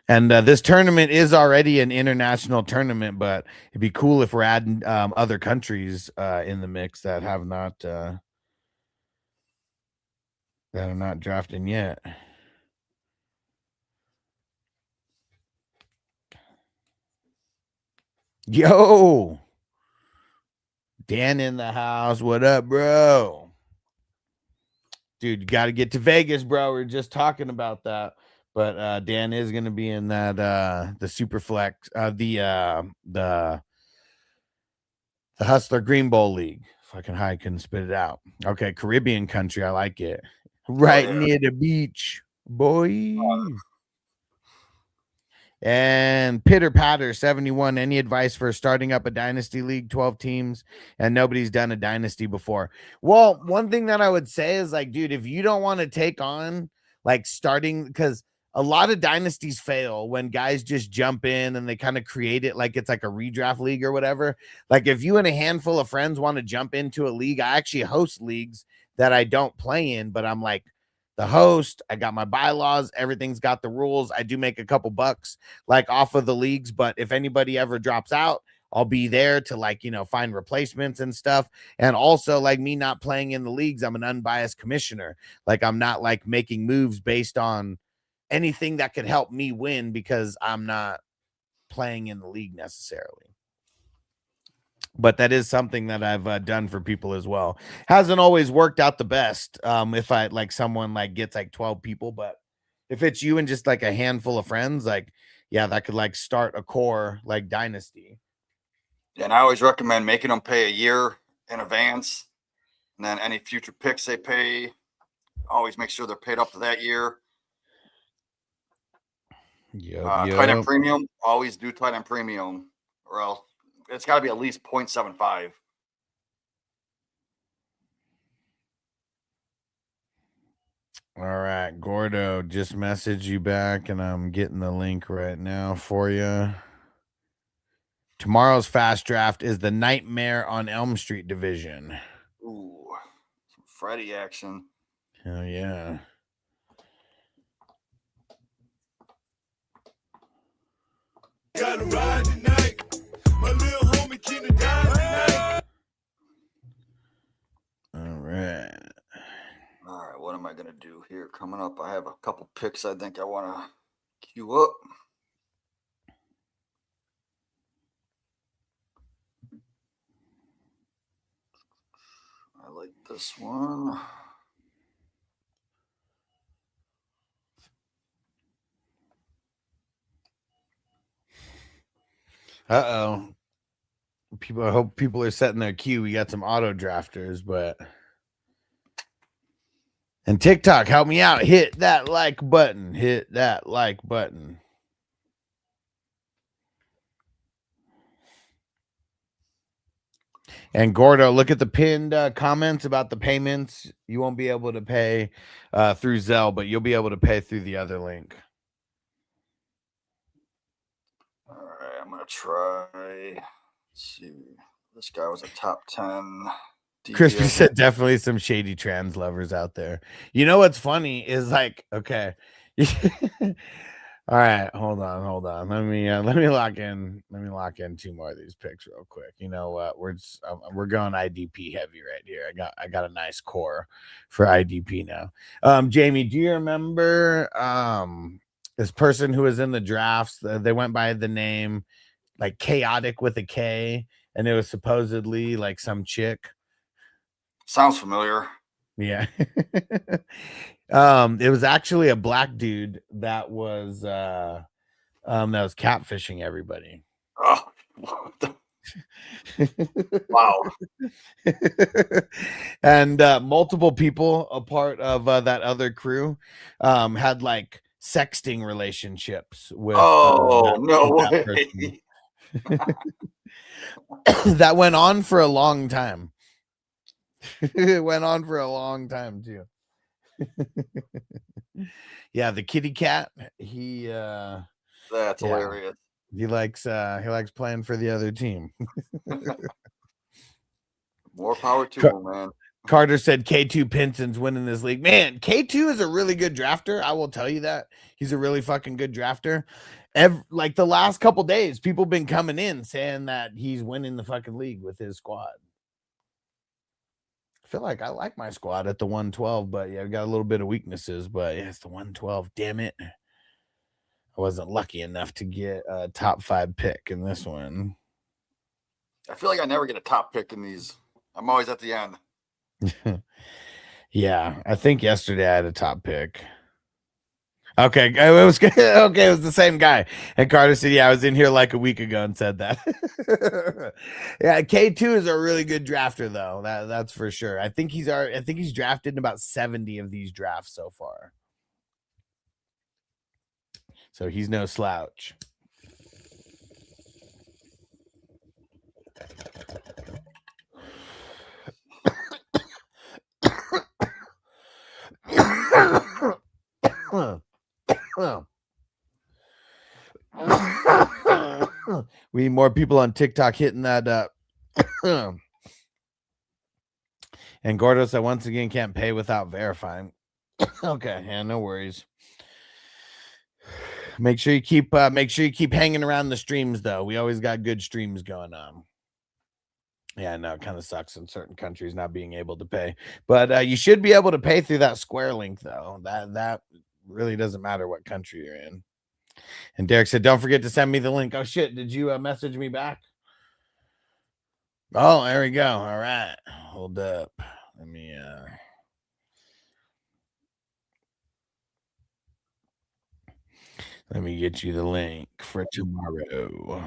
And this tournament is already an international tournament, but it'd be cool if we're adding other countries in the mix that have not that are not drafting yet. Yo, Dan in the house. What up, bro? Dude, you got to get to Vegas, bro. We are just talking about that. But Dan is going to be in that the Superflex, the Hustler Green Bowl League. Fucking high, couldn't spit it out. Okay, Caribbean country, I like it. Right near the beach, boy. And Pitter Patter 71. Any advice for starting up a dynasty league, 12 teams, and nobody's done a dynasty before? Well, one thing that I would say is like, dude, if you don't want to take on like starting, because a lot of dynasties fail when guys just jump in and they kind of create it like it's like a redraft league or whatever. Like if you and a handful of friends want to jump into a league, I actually host leagues that I don't play in, but I'm like the host. I got my bylaws. Everything's got the rules. I do make a couple bucks like off of the leagues, but if anybody ever drops out, I'll be there to like, you know, find replacements and stuff. And also like me not playing in the leagues, I'm an unbiased commissioner. Like I'm not like making moves based on anything that could help me win because I'm not playing in the league necessarily. But that is something that I've done for people as well. Hasn't always worked out the best. If I like someone like gets like 12 people, but if it's you and just like a handful of friends, like, yeah, that could like start a core like dynasty. And I always recommend making them pay a year in advance. And then any future picks they pay, always make sure they're paid up to that year. Tight end premium, always do tight end premium, or else it's got to be at least 0.75. All right, Gordo, just message you back, and I'm getting the link right now for you. Tomorrow's fast draft is the Nightmare on Elm Street division. Ooh, some Friday action. Hell yeah. Gotta ride tonight. My little homie Kenny died tonight. All right. All right, what am I gonna do here? Coming up, I have a couple picks I think I want to queue up. I like this one. Uh-oh. I hope people are setting their queue. We got some auto drafters, but and TikTok, help me out. Hit that like button. Hit that like button. And Gordo, look at the pinned comments about the payments. You won't be able to pay through Zelle, but you'll be able to pay through the other link. All right, I'm gonna try. Let's see. This guy was a top 10. Crispy said definitely some shady trans lovers out there. You know what's funny is like, okay. All right, hold on. Let me lock in two more of these picks real quick. You know what? We're going IDP heavy right here. I got a nice core for IDP now. Jamie, do you remember this person who was in the drafts? They went by the name like Chaotic with a K, and it was supposedly like some chick. Sounds familiar. Yeah. It was actually a black dude that was catfishing everybody. Oh, wow. And multiple people, a part of that other crew, had like sexting relationships with no way. That went on for a long time. It went on for a long time too. Yeah, the kitty cat, That's hilarious. He likes playing for the other team. More power to him, man. Carter said K2 Pinson's winning this league. Man, K2 is a really good drafter. I will tell you that. He's a really fucking good drafter. Like the last couple days, people been coming in saying that he's winning the fucking league with his squad. I feel like I like my squad at the 112, but yeah, we got a little bit of weaknesses, but yeah, it's the 112. Damn it. I wasn't lucky enough to get a top 5 pick in this one. I feel like I never get a top pick in these. I'm always at the end. Yeah, I think yesterday I had a top pick. Okay, it was okay. It was the same guy at Carter City. I was in here like a week ago and said that. Yeah, K2 is a really good drafter, though. That's for sure. I think he's drafted in about 70 of these drafts so far. So he's no slouch. We need more people on TikTok hitting that up. And Gordos, I once again can't pay without verifying. Okay, yeah, no worries. Make sure you keep hanging around the streams, though. We always got good streams going on. Yeah, no, it kind of sucks in certain countries not being able to pay, but you should be able to pay through that Square link, though. That really doesn't matter what country you're in. And Derek said, "Don't forget to send me the link." Oh shit! Did you message me back? Oh, there we go. All right, hold up. Let me get you the link for tomorrow.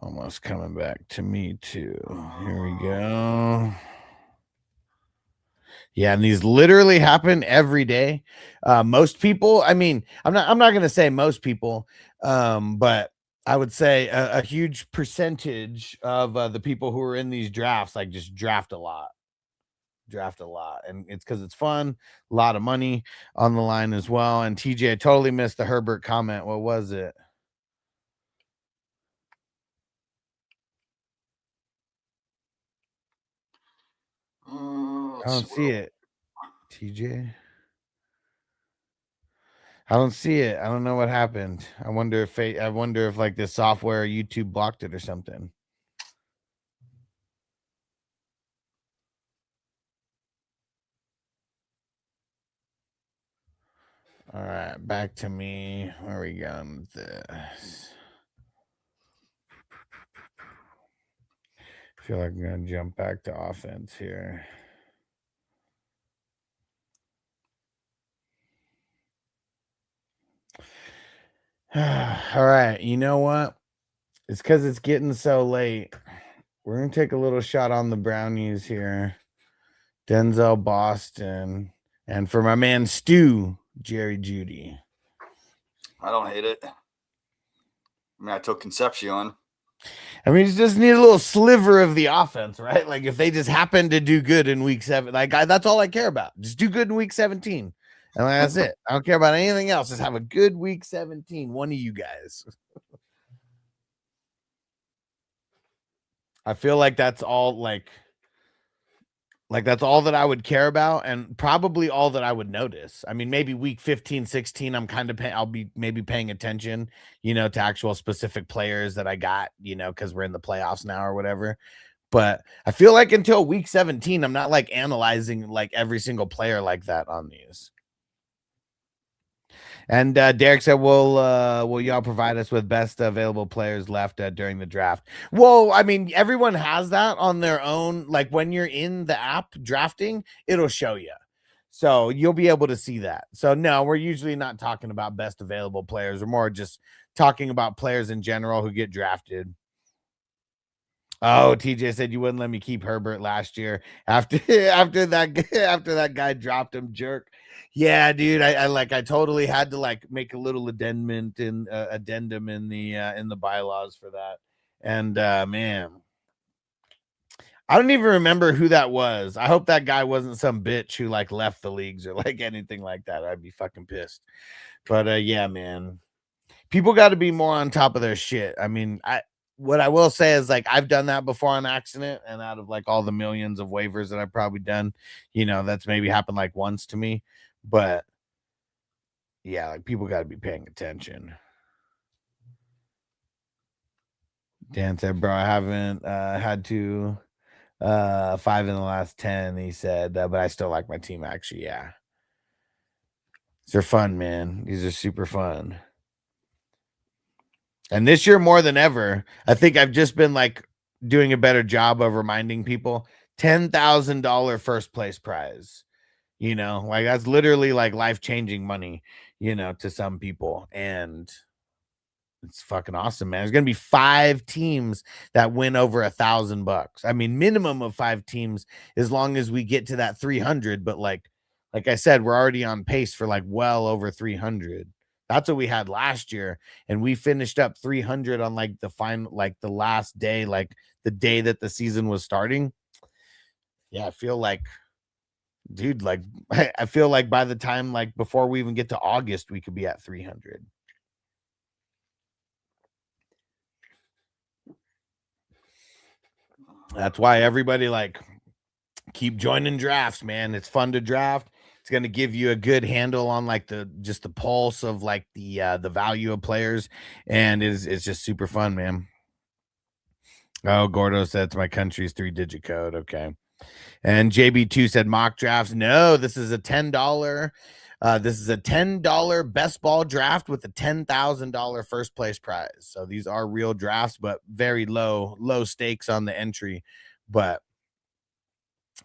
Almost coming back to me too. Here we go. Yeah, and these literally happen every day. Most people, I mean, I'm not going to say most people, but I would say a huge percentage of the people who are in these drafts like just draft a lot, and it's because it's fun, a lot of money on the line as well. And TJ, I totally missed the Herbert comment. What was it? I don't see it, TJ. I don't see it. I don't know what happened. I wonder if like the software or YouTube blocked it or something. All right, back to me. Where are we going with this? I feel like I'm gonna jump back to offense here. All right, you know what? It's because it's getting so late. We're gonna take a little shot on the brownies here. Denzel Boston, and for my man Stu, Jerry Jeudy. I don't hate it. I mean, I took Concepcion. I mean, you just need a little sliver of the offense, right? Like if they just happen to do good in week 7, like that's all I care about. Just do good in week 17. And that's it. I don't care about anything else. Just have a good week 17. One of you guys. I feel like that's all like that's all that I would care about, and probably all that I would notice. I mean, maybe week 15, 16, I'm kind of I'll be maybe paying attention, to actual specific players that I got, because we're in the playoffs now or whatever. But I feel like until week 17, I'm not like analyzing like every single player like that on these. And Derek said, will y'all provide us with best available players left during the draft? Well, I mean, everyone has that on their own. Like when you're in the app drafting, it'll show you. So you'll be able to see that. So no, we're usually not talking about best available players. We're more just talking about players in general who get drafted. Oh, TJ said you wouldn't let me keep Herbert last year after that guy dropped him, jerk. Yeah, dude, I totally had to like make a little addendum in the bylaws for that. And man, I don't even remember who that was. I hope that guy wasn't some bitch who like left the leagues or like anything like that. I'd be fucking pissed. But yeah, man, people got to be more on top of their shit. I mean, what I will say is like I've done that before on accident, and out of like all the millions of waivers that I've probably done, that's maybe happened like once to me. But yeah, like people got to be paying attention. Dan said, bro, I haven't had to 5 in the last 10. He said, but I still like my team actually. Yeah. They're fun, man. These are super fun. And this year more than ever, I think I've just been like doing a better job of reminding people $10,000 first place prize. You know, like that's literally like life-changing money, you know, to some people. And it's fucking awesome, man. There's gonna be 5 teams that win over $1,000. I mean, minimum of 5 teams as long as we get to that 300. But like I said, we're already on pace for like well over 300. That's what we had last year, and we finished up 300 on like the final, like the last day, like the day that the season was starting. Yeah, I feel like, dude, like I feel like by the time like before we even get to August, we could be at 300. That's why everybody like keep joining drafts, man. It's fun to draft. It's going to give you a good handle on like the pulse of like the value of players, and it's just super fun, man. Oh, Gordo said it's my country's 3-digit code. Okay. And JB2 said mock drafts. No, this is a $10. This is a $10 best ball draft with a $10,000 first place prize. So these are real drafts, but very low stakes on the entry, but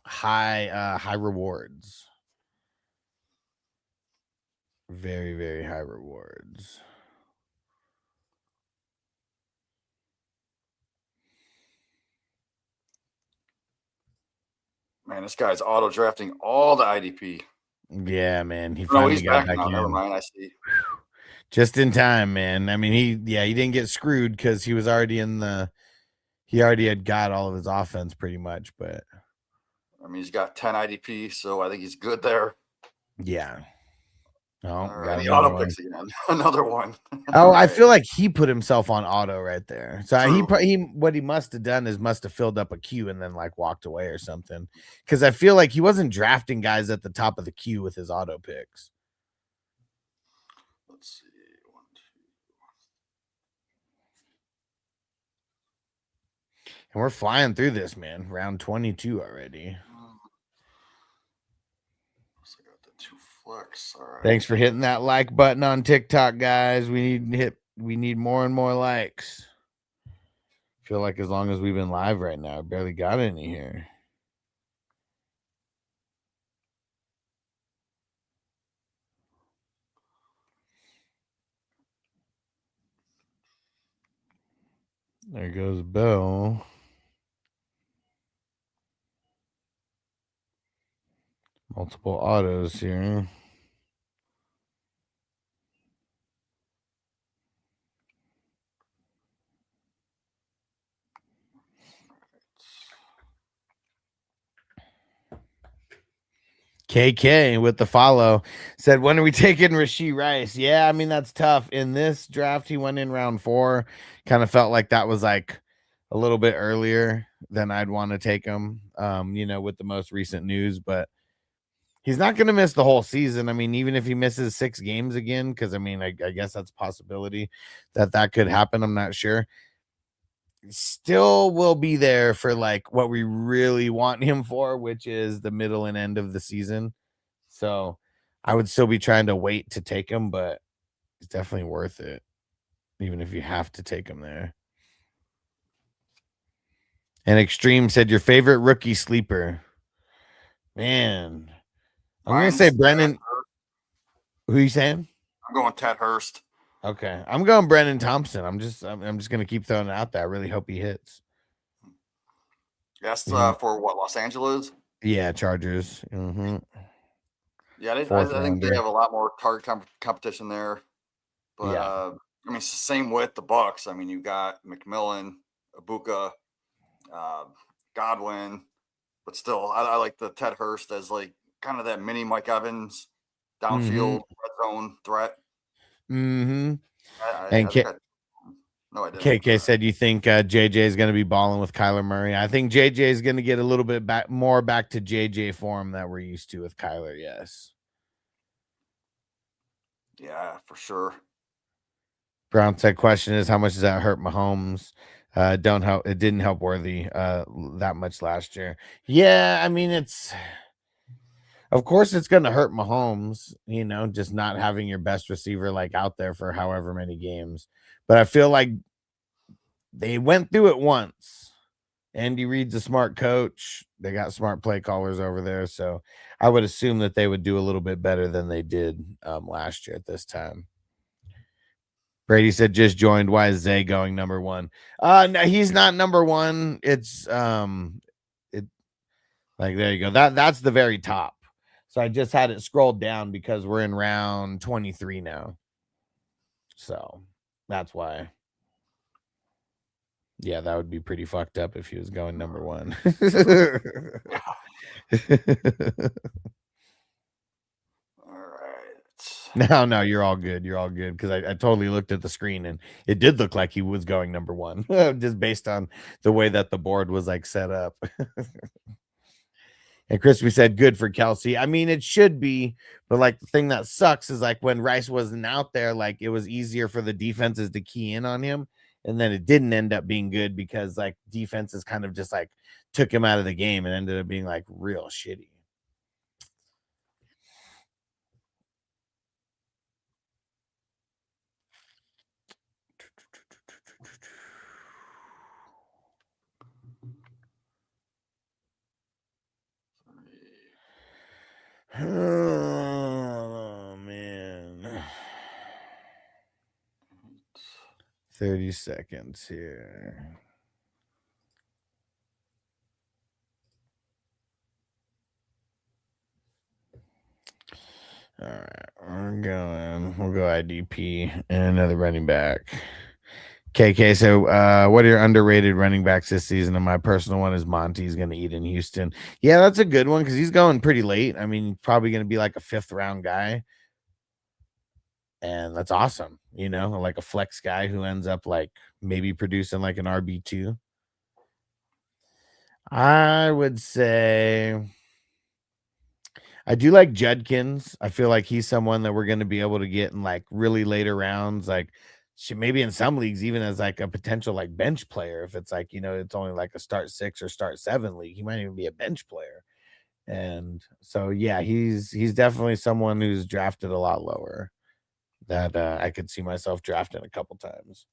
high rewards. Very, very high rewards. Man, this guy's auto drafting all the IDP. Yeah, man. He No, finally he's got back back now. Never in. mind. I see. Just in time, man. I mean, he didn't get screwed because he was already he already had got all of his offense pretty much, but I mean, he's got 10 IDP, so I think he's good there. yeah. Oh, All got right, the another auto one. picks again. Another one. Oh, I feel like he put himself on auto right there. So True. he what he must have done is must have filled up a queue and then like walked away or something. Because I feel like he wasn't drafting guys at the top of the queue with his auto picks. Let's see. 1, 2. And we're flying through this, man. Round 22 already. So I got the 2 flex. All right. Thanks for hitting that like button on TikTok, guys. We need more and more likes. Feel like as long as we've been live right now, I barely got any here. There goes Bill. Multiple autos here. KK with the follow said, when are we taking Rashee Rice? Yeah, I mean, that's tough. In this draft, he went in round 4. Kind of felt like that was like a little bit earlier than I'd want to take him, you know, with the most recent news, but he's not going to miss the whole season. I mean, even if he misses 6 games again, because I mean, I guess that's a possibility that could happen. I'm not sure. Still will be there for like what we really want him for, which is the middle and end of the season. So I would still be trying to wait to take him, but it's definitely worth it, even if you have to take him there. And Extreme said, your favorite rookie sleeper. Man, I'm going to say Brennan. Who are you saying? I'm going Ted Hurst. Okay, I'm going Brennan Thompson. I'm just going to keep throwing it out there. I really hope he hits. That's for what, Los Angeles? Yeah, Chargers. Mm-hmm. Yeah, I think they have a lot more target competition there. But yeah. I mean, it's the same with the Bucks. I mean, you got McMillan, Ibuka, Godwin, but still, I like the Ted Hurst as like kind of that mini Mike Evans downfield red zone threat. Mm-hmm. And KK said, you think JJ is going to be balling with Kyler Murray? I think JJ is going to get a little bit more back to JJ form that we're used to with Kyler. Yes. Yeah, for sure. Brown said, question is, how much does that hurt Mahomes? It didn't help Worthy that much last year. Yeah, I mean, of course it's going to hurt Mahomes, you know, just not having your best receiver like out there for however many games. But I feel like they went through it once. Andy Reid's a smart coach. They got smart play callers over there. So I would assume that they would do a little bit better than they did last year at this time. Brady said just joined. Why is Zay going number one? No, he's not number one. It's it like there you go. That's the very top. So I just had it scrolled down because we're in round 23 now. So that's why. Yeah, that would be pretty fucked up if he was going number one. All right. No, you're all good. You're all good because I totally looked at the screen and it did look like he was going number one, just based on the way that the board was like set up. And Crispy said, good for Kelsey. I mean, it should be, but like the thing that sucks is like when Rice wasn't out there, like it was easier for the defenses to key in on him. And then it didn't end up being good because like defenses kind of just like took him out of the game and ended up being like real shitty. Oh man. 30 seconds here. All right, we're going. We'll go IDP and another running back. KK, so what are your underrated running backs this season? And my personal one is Monty's going to eat in Houston. Yeah, that's a good one because he's going pretty late. I mean, probably going to be like a 5th round guy. And that's awesome, you know, like a flex guy who ends up like maybe producing like an RB2. I would say I do like Judkins. I feel like he's someone that we're going to be able to get in like really later rounds, like maybe in some leagues, even as like a potential like bench player. If it's like, you know, it's only like a start 6 or start 7 league, he might even be a bench player. And so, yeah, he's definitely someone who's drafted a lot lower that I could see myself drafting a couple times.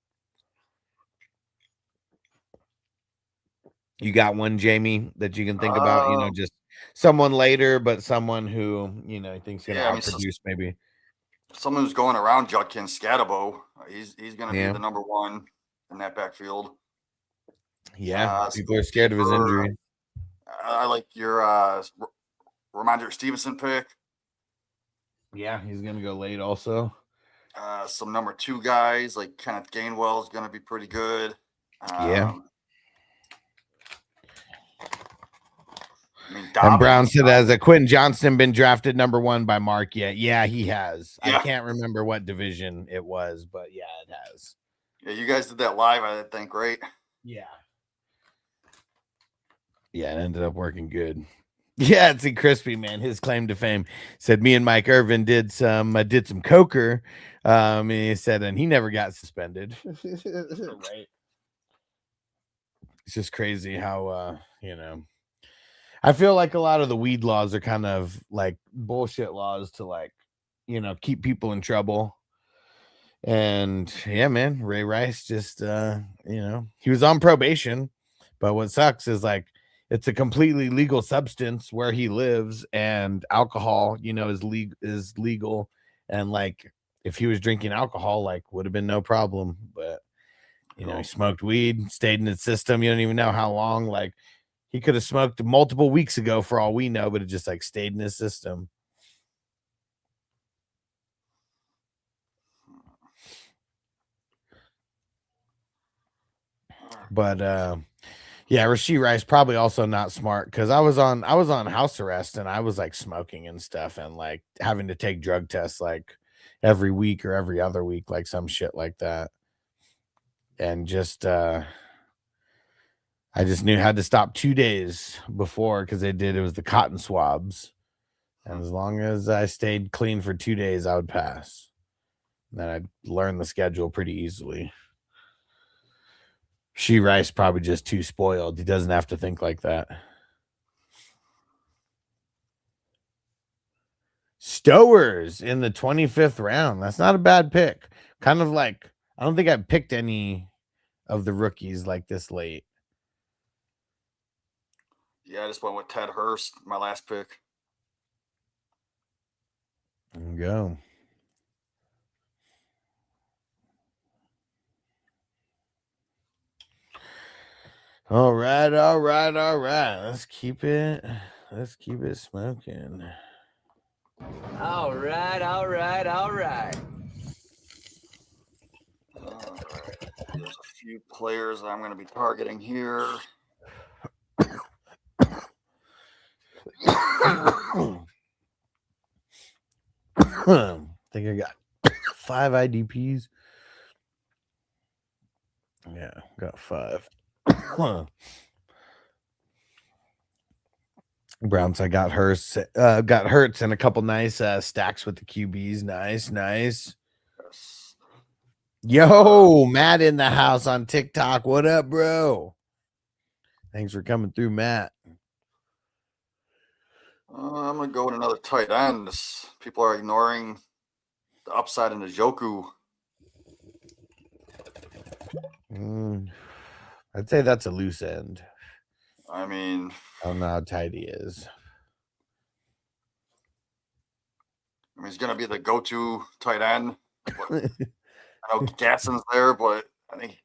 You got one, Jamie, that you can think about, you know, just someone later, but someone who, you know, thinks going to outproduce maybe. Someone who's going around Judkins, Scatabo. He's going to be the number one in that backfield. Yeah, people are scared of his injury. I like your Ramondre Stevenson pick. Yeah, he's going to go late also. Some number 2 guys like Kenneth Gainwell is going to be pretty good. Yeah. I mean, and Brown said, has a Quentin Johnston been drafted number 1 by Mark yet? Yeah, he has. Yeah. I can't remember what division it was, but yeah, it has. Yeah, you guys did that live, I think, right? Yeah. Yeah, it ended up working good. Yeah, it's a Crispy, man. His claim to fame said me and Mike Irvin did some coker. And he said, and he never got suspended. Right. It's just crazy how you know, I feel like a lot of the weed laws are kind of like bullshit laws to like, you know, keep people in trouble. And yeah, man, Ray Rice just you know, he was on probation, but what sucks is like it's a completely legal substance where he lives, and alcohol, you know, is legal. And like if he was drinking alcohol, like would have been no problem. But you know, he smoked weed, stayed in his system. You don't even know how long. Like he could have smoked multiple weeks ago for all we know, but it just like stayed in his system. But yeah, Rashee Rice probably also not smart because I was on house arrest and I was like smoking and stuff and like having to take drug tests like every week or every other week, like some shit like that. And just I just knew I had to stop 2 days before because it was the cotton swabs. And as long as I stayed clean for 2 days, I would pass. And then I'd learn the schedule pretty easily. Rashee Rice probably just too spoiled. He doesn't have to think like that. Stowers in the 25th round. That's not a bad pick. Kind of like I don't think I picked any of the rookies like this late. Yeah, I just went with Ted Hurst, my last pick. There you go. All right. Let's keep it smoking. All right. All right. There's a few players that I'm going to be targeting here. I think I got 5 IDPs. Yeah, got 5. Browns, I got Hurts and a couple nice stacks with the QBs. Nice. Yes. Yo, Matt in the house on TikTok. What up, bro? Thanks for coming through, Matt. I'm going to go with another tight end. People are ignoring the upside in the Njoku. I'd say that's a loose end. I mean, I don't know how tight he is. he's going to be the go-to tight end. I know Gadsden's there, but I think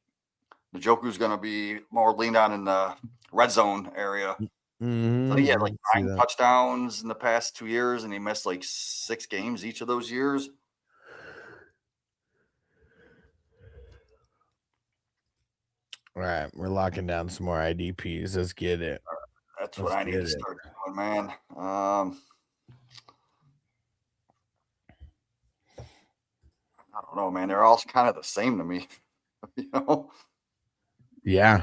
Njoku's going to be more leaned on in the red zone area. Mm-hmm. I think he had like 9 touchdowns in the past 2 years, and he missed like 6 games each of those years. All right, we're locking down some more IDPs. Let's get it. That's what I need to start doing, man. I don't know, man. They're all kind of the same to me, you know? Yeah.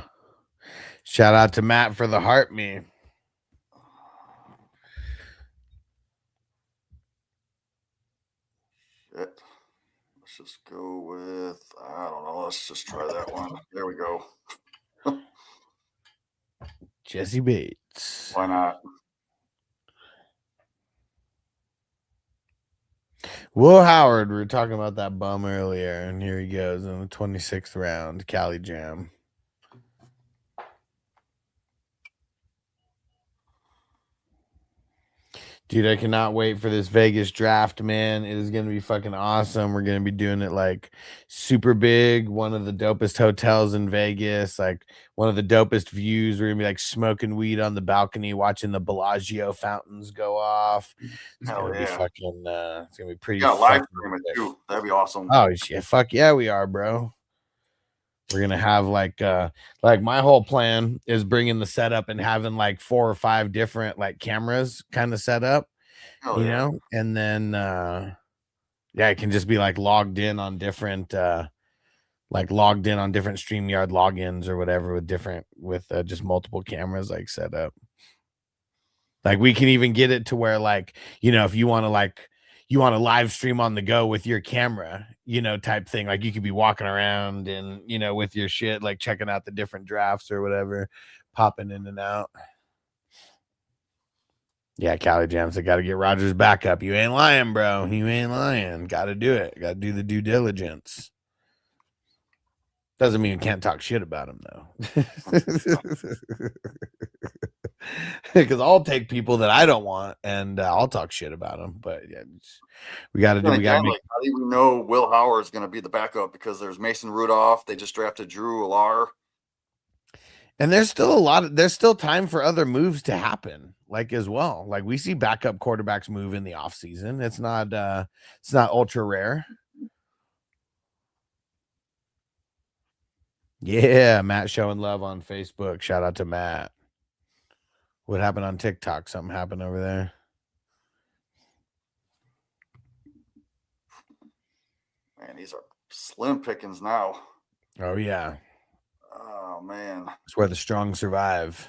Shout out to Matt for the heart me. Shit. Let's just go with, I don't know. Let's just try that one. There we go. Jesse Bates. Why not? Will Howard, we were talking about that bum earlier, and here he goes in the 26th round, Cali Jam. Dude, I cannot wait for this Vegas draft, man. It is going to be fucking awesome. We're going to be doing it like super big, one of the dopest hotels in Vegas, like one of the dopest views. We're going to be like smoking weed on the balcony, watching the Bellagio fountains go off. It's going to be fucking, it's going to be pretty. You got live stream it too. That'd be awesome. Oh, shit. Fuck yeah, we are, bro. We're going to have like my whole plan is bringing the setup and having like 4 or 5 different like cameras kind of set up, you know, and then, it can just be like logged in on different StreamYard logins or whatever with just multiple cameras like set up. Like we can even get it to where like, you know, if you want to live stream on the go with your camera, you know, type thing. Like you could be walking around and, you know, with your shit, like checking out the different drafts or whatever, popping in and out. Yeah, Cali Jams, I got to get Rogers back up. You ain't lying, bro. You ain't lying. Got to do it. Got to do the due diligence. Doesn't mean you can't talk shit about him, though. Because I'll take people that I don't want and I'll talk shit about them. But yeah, we got to do. How do we know Will Howard is going to be the backup? Because there's Mason Rudolph. They just drafted Drew Allar. And there's still time for other moves to happen, like as well. Like we see backup quarterbacks move in the offseason. It's not ultra rare. Yeah, Matt showing love on Facebook. Shout out to Matt. What happened on TikTok? Something happened over there. Man, these are slim pickings now. Oh yeah. Oh man. It's where the strong survive.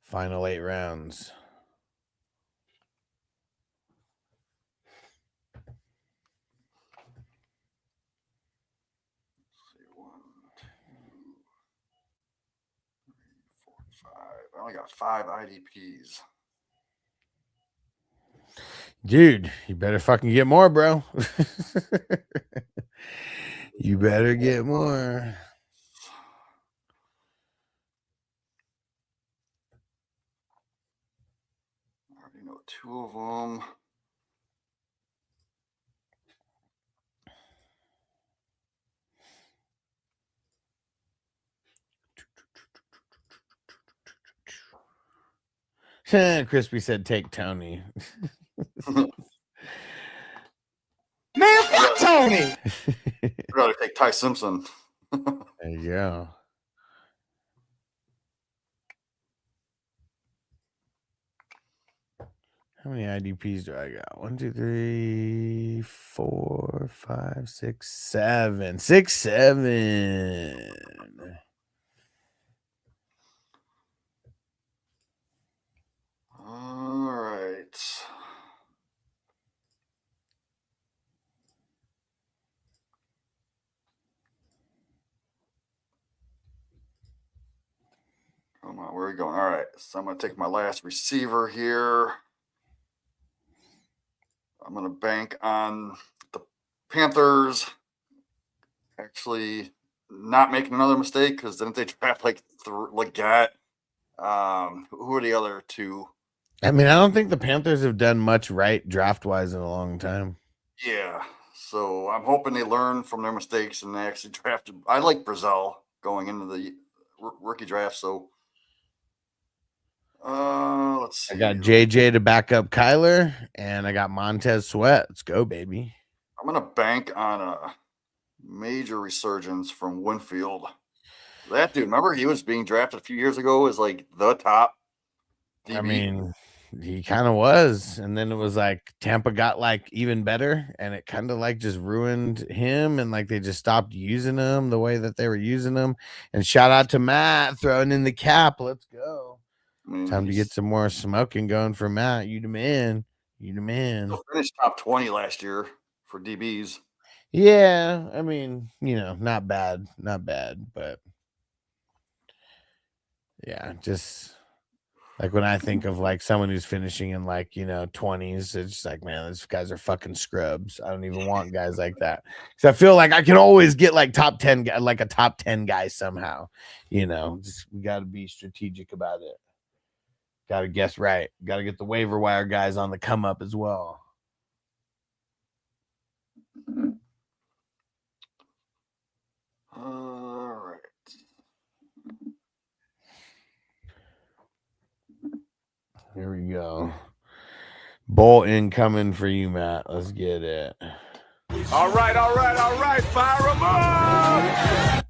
Final 8 rounds. I only got 5 IDPs. Dude, you better fucking get more, bro. You better get more. I already know 2 of them. Crispy said, "Take Tony." Man, fuck Tony. I'd rather take Ty Simpson. There you go. How many IDPs do I got? 1, 2, 3, 4, 5, 6, 7. 6, 7. All right. Come on, where are we going? All right. So I'm going to take my last receiver here. I'm going to bank on the Panthers actually not making another mistake, because didn't they draft like Leggett? Who are the other 2? I mean, I don't think the Panthers have done much right draft-wise in a long time. Yeah. So I'm hoping they learn from their mistakes and they actually drafted. I like Brazil going into the rookie draft. So let's see. I got JJ to back up Kyler, and I got Montez Sweat. Let's go, baby. I'm going to bank on a major resurgence from Winfield. That dude, remember he was being drafted a few years ago as like the top DB? I mean, he kind of was, and then it was like Tampa got like even better, and it kind of like just ruined him, and like they just stopped using him the way that they were using him. And shout out to Matt throwing in the cap. Let's go. I mean, Time to get some more smoking going for Matt. You the man. You the man. he finished top 20 last year for DBs. Yeah, I mean, not bad, but yeah, just like when I think of like someone who's finishing in like 20s, it's just like, man, these guys are fucking scrubs. I don't even want guys like that, because I feel like I can always get like top 10, like a top 10 guy somehow. Just we got to be strategic about it. Got to guess right. Got to get the waiver wire guys on the come up as well. All right. Here we go. Bolt incoming for you, Matt. Let's get it. All right. Fire 'em up.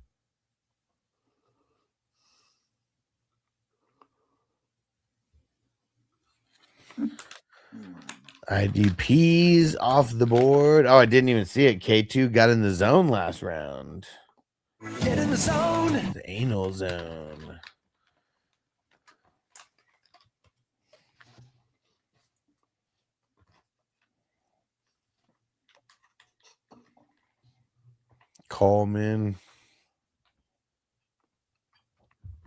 IDPs off the board. Oh, I didn't even see it. K2 got in the zone last round. Get in the zone. The anal zone. Coleman.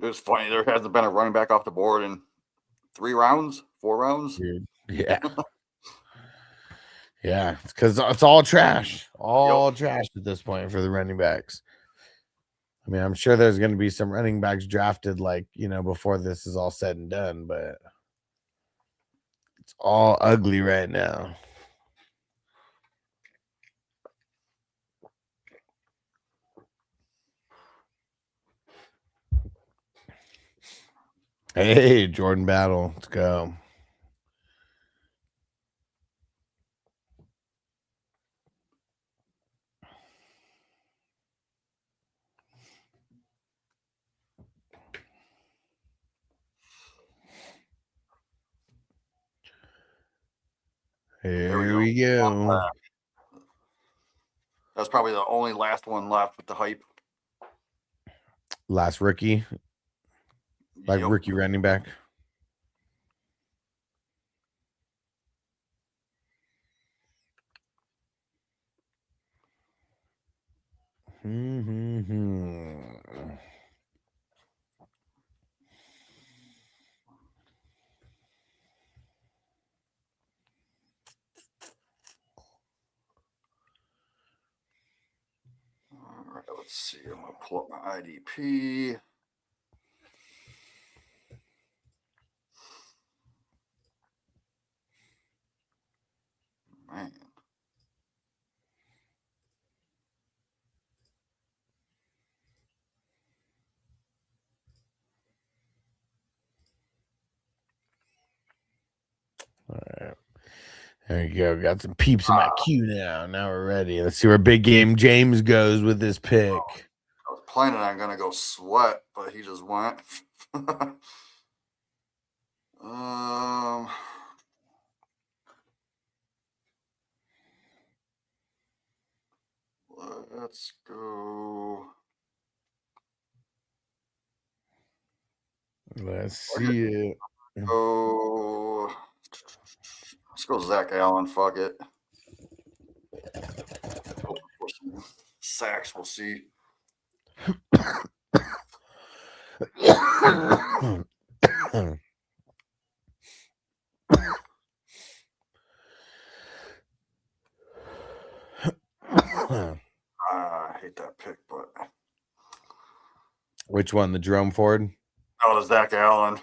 It was funny. There hasn't been a running back off the board in 4 rounds. Dude. Yeah. Yeah. It's because it's all trash. All trash at this point for the running backs. I mean, I'm sure there's going to be some running backs drafted like, before this is all said and done, but it's all ugly right now. Hey, Jordan Battle. Let's go. Here we go. That's probably the only last one left with the hype. Last rookie. Like Yep. rookie running back. let's see. I'm gonna pull up my IDP. Man. All right. There you go. Got some peeps in my queue now. Now we're ready. Let's see where Big Game James goes with this pick. I was planning on gonna go Sweat, but he just went. Let's go. Let's see it. Oh, let's go Zach Allen. Fuck it. Hoping for some sacks. We'll see. I hate that pick, but Which one? The Jerome Ford? oh, the Zach Allen.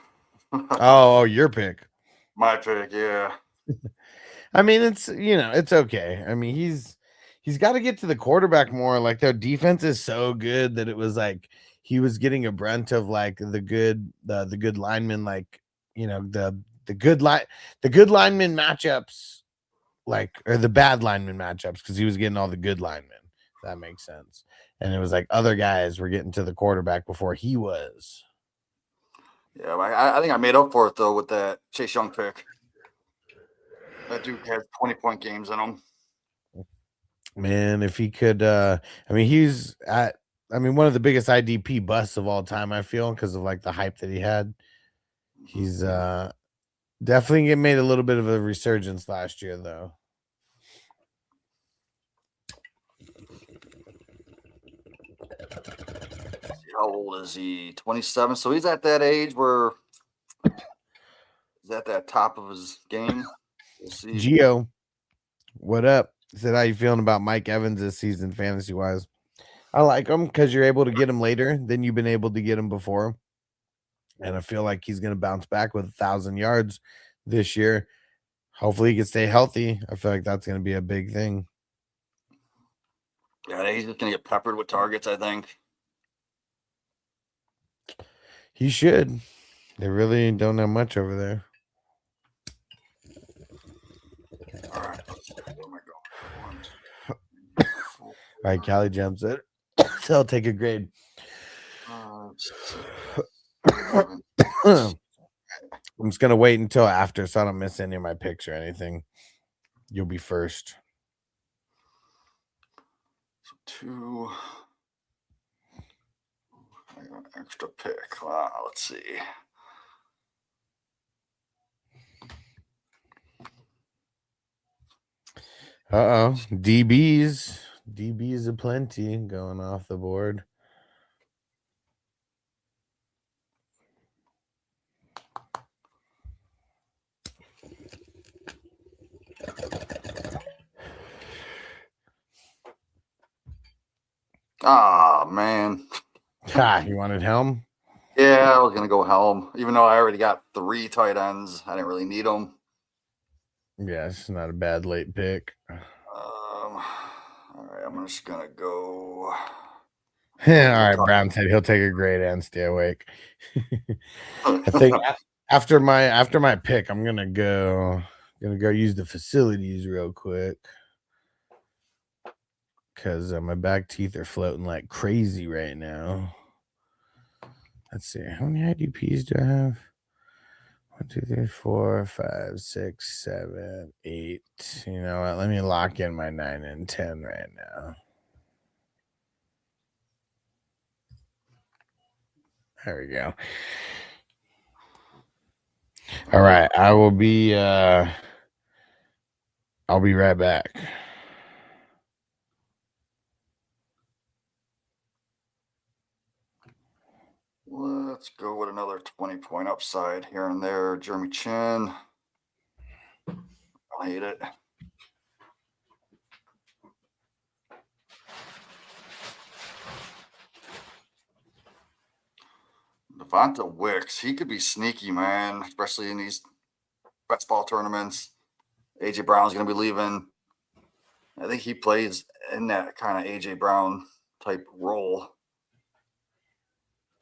Oh, your pick. My pick, yeah. I mean, it's it's okay. I mean, he's got to get to the quarterback more. Like their defense is so good that it was like he was getting a brunt of like the good linemen, like the good lineman matchups, like or the bad lineman matchups because he was getting all the good linemen. If that makes sense. And it was like other guys were getting to the quarterback before he was. Yeah, I think I made up for it though with that Chase Young pick. That dude has 20-point games in him. Man, if he could, I mean, he's at, I mean, one of the biggest IDP busts of all time, I feel, because of like the hype that he had. He's definitely made a little bit of a resurgence last year, though. How old is he? 27. So he's at that age where he's at that top of his game. We'll see. Gio, what up? Said, how you feeling about Mike Evans this season, fantasy wise? I like him because you're able to get him later than you've been able to get him before. And I feel like he's going to bounce back with 1,000 yards this year. Hopefully he can stay healthy. I feel like that's going to be a big thing. Yeah, he's just going to get peppered with targets, I think. He should. They really don't have much over there. All right. Where am I going? All right, Callie jumps it. So I'll take a grade. I'm just going to wait until after so I don't miss any of my picks or anything. You'll be first. 2. I got an extra pick. Wow, let's see. Uh-oh. DBs aplenty going off the board. Ah, man. You wanted Helm? Yeah, I was going to go Helm. Even though I already got 3 tight ends, I didn't really need them. Yeah, it's not a bad late pick. All right, I'm just going to go. All right, Brown said he'll take a grade and stay awake. I think after my pick, I'm gonna go use the facilities real quick because my back teeth are floating like crazy right now. Let's see, how many IDPs do I have? 1, 2, 3, 4, 5, 6, 7, 8. You know what? Let me lock in my 9 and 10 right now. There we go. All right, I'll be right back. Let's go with another 20-point upside here and there. Jeremy Chin. I hate it. Devonta Wicks, he could be sneaky, man, especially in these best ball tournaments. AJ Brown's going to be leaving. I think he plays in that kind of AJ Brown type role.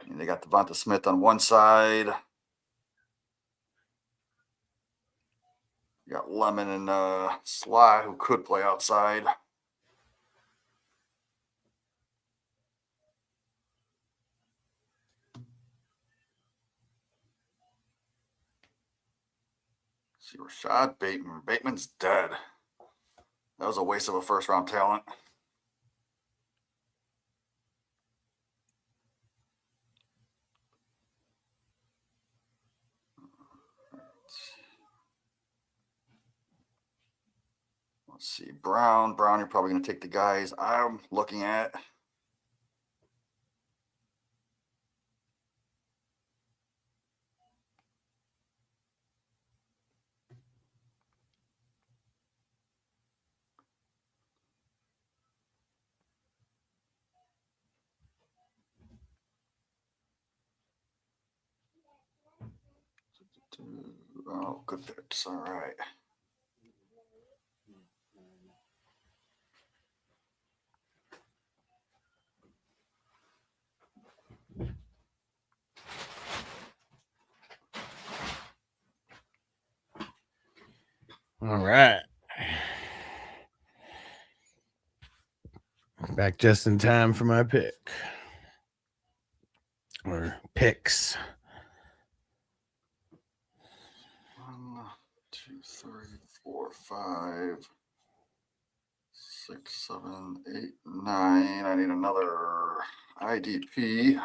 And they got Devonta Smith on one side. You got Lemon and Sly, who could play outside. See, Rashad Bateman. Bateman's dead. That was a waste of a first-round talent. Let's see. Brown, you're probably going to take the guys I'm looking at. Oh, good picks. All right. All right. Back just in time for my pick. Or picks. 1, 2, 3, 4, 5, 6, 7, 8, 9. I need another IDP.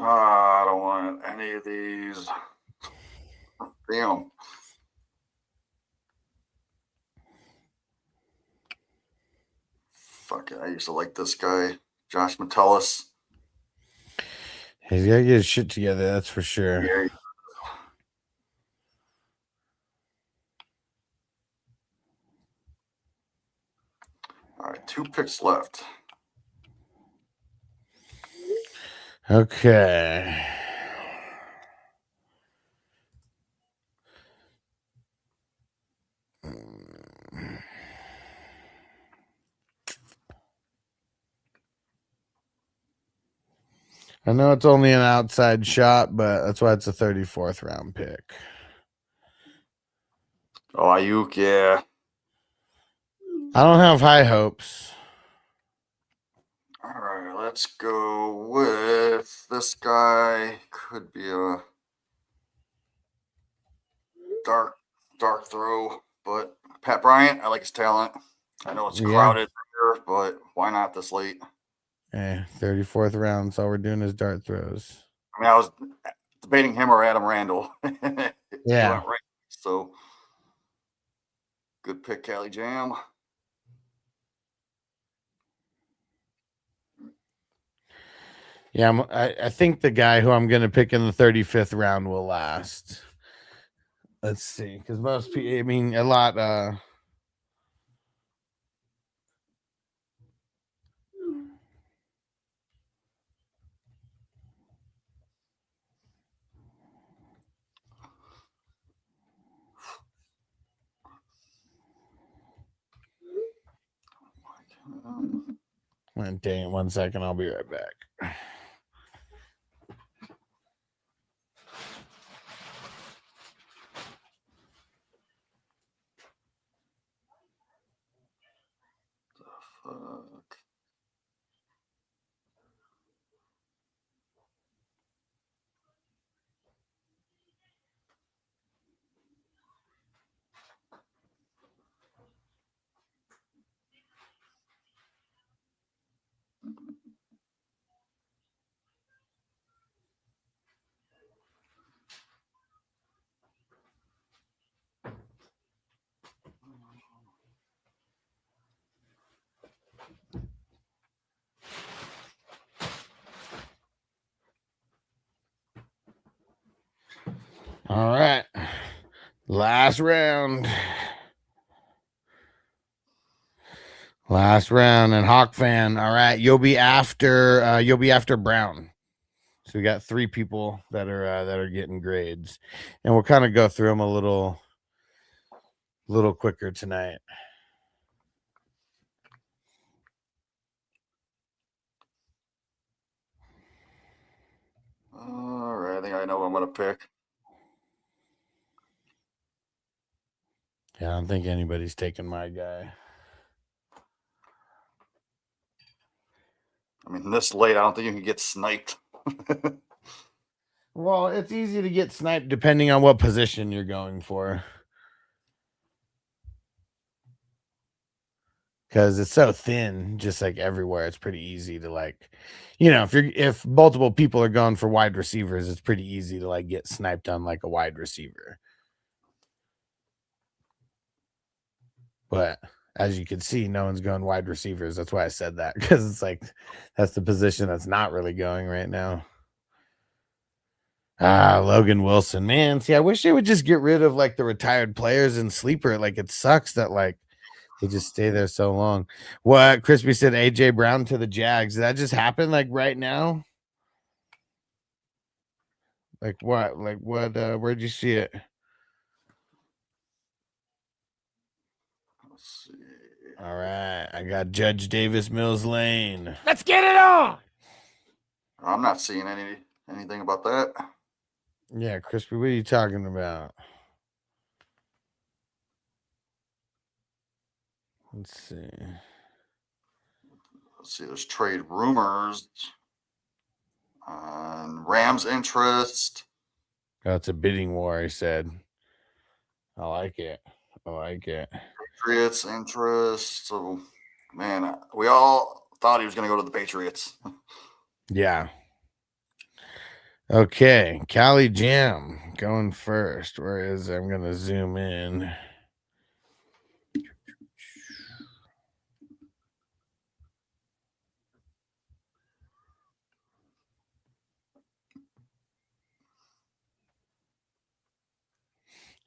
I don't want any of these. Damn. Fuck it. I used to like this guy, Josh Metellus. He's got to get his shit together, that's for sure. Yeah. All right, 2 picks left. Okay. I know it's only an outside shot, but that's why it's a 34th round pick. Oh, Ayuk, yeah. I don't have high hopes. All right, let's go with this guy. Could be a dark throw, but Pat Bryant, I like his talent. I know it's crowded here, but why not this late? Hey, 34th round, so all we're doing is dart throws. I mean, I was debating him or Adam Randall. Yeah. Right. So good pick, Cali Jam. Yeah, I think the guy who I'm going to pick in the 35th round will last. Let's see, because most people, I mean, a lot. Dang it, 1 second, I'll be right back. Fuck. All right, last round. Last round and Hawk fan. All right, you'll be after Brown. So we got 3 people that are getting grades, and we'll kind of go through them a little quicker tonight. All right, I think I know what I'm gonna pick. Yeah, I don't think anybody's taking my guy. I mean, this late, I don't think you can get sniped. Well, it's easy to get sniped depending on what position you're going for. Because it's so thin, just like everywhere, it's pretty easy to like, if multiple people are going for wide receivers, it's pretty easy to like get sniped on like a wide receiver. But as you can see, no one's going wide receivers. That's why I said that, because it's like that's the position that's not really going right now. Logan Wilson, man. See, I wish they would just get rid of like the retired players in sleeper. Like it sucks that like they just stay there so long. What Crispy said, AJ Brown to the Jags. Did that just happen like right now? Like what? Like what? Where'd you see it? Let's see. All right, I got Judge Davis Mills Lane. Let's get it on. I'm not seeing anything about that. Yeah, Crispy, what are you talking about? Let's see. Let's see. There's trade rumors on Rams interest. Oh, it's a bidding war, I said. I like it. I like it. Patriots interest. So, man, we all thought he was going to go to the Patriots. Yeah. Okay, Cali Jam going first. Where is it? I'm going to zoom in.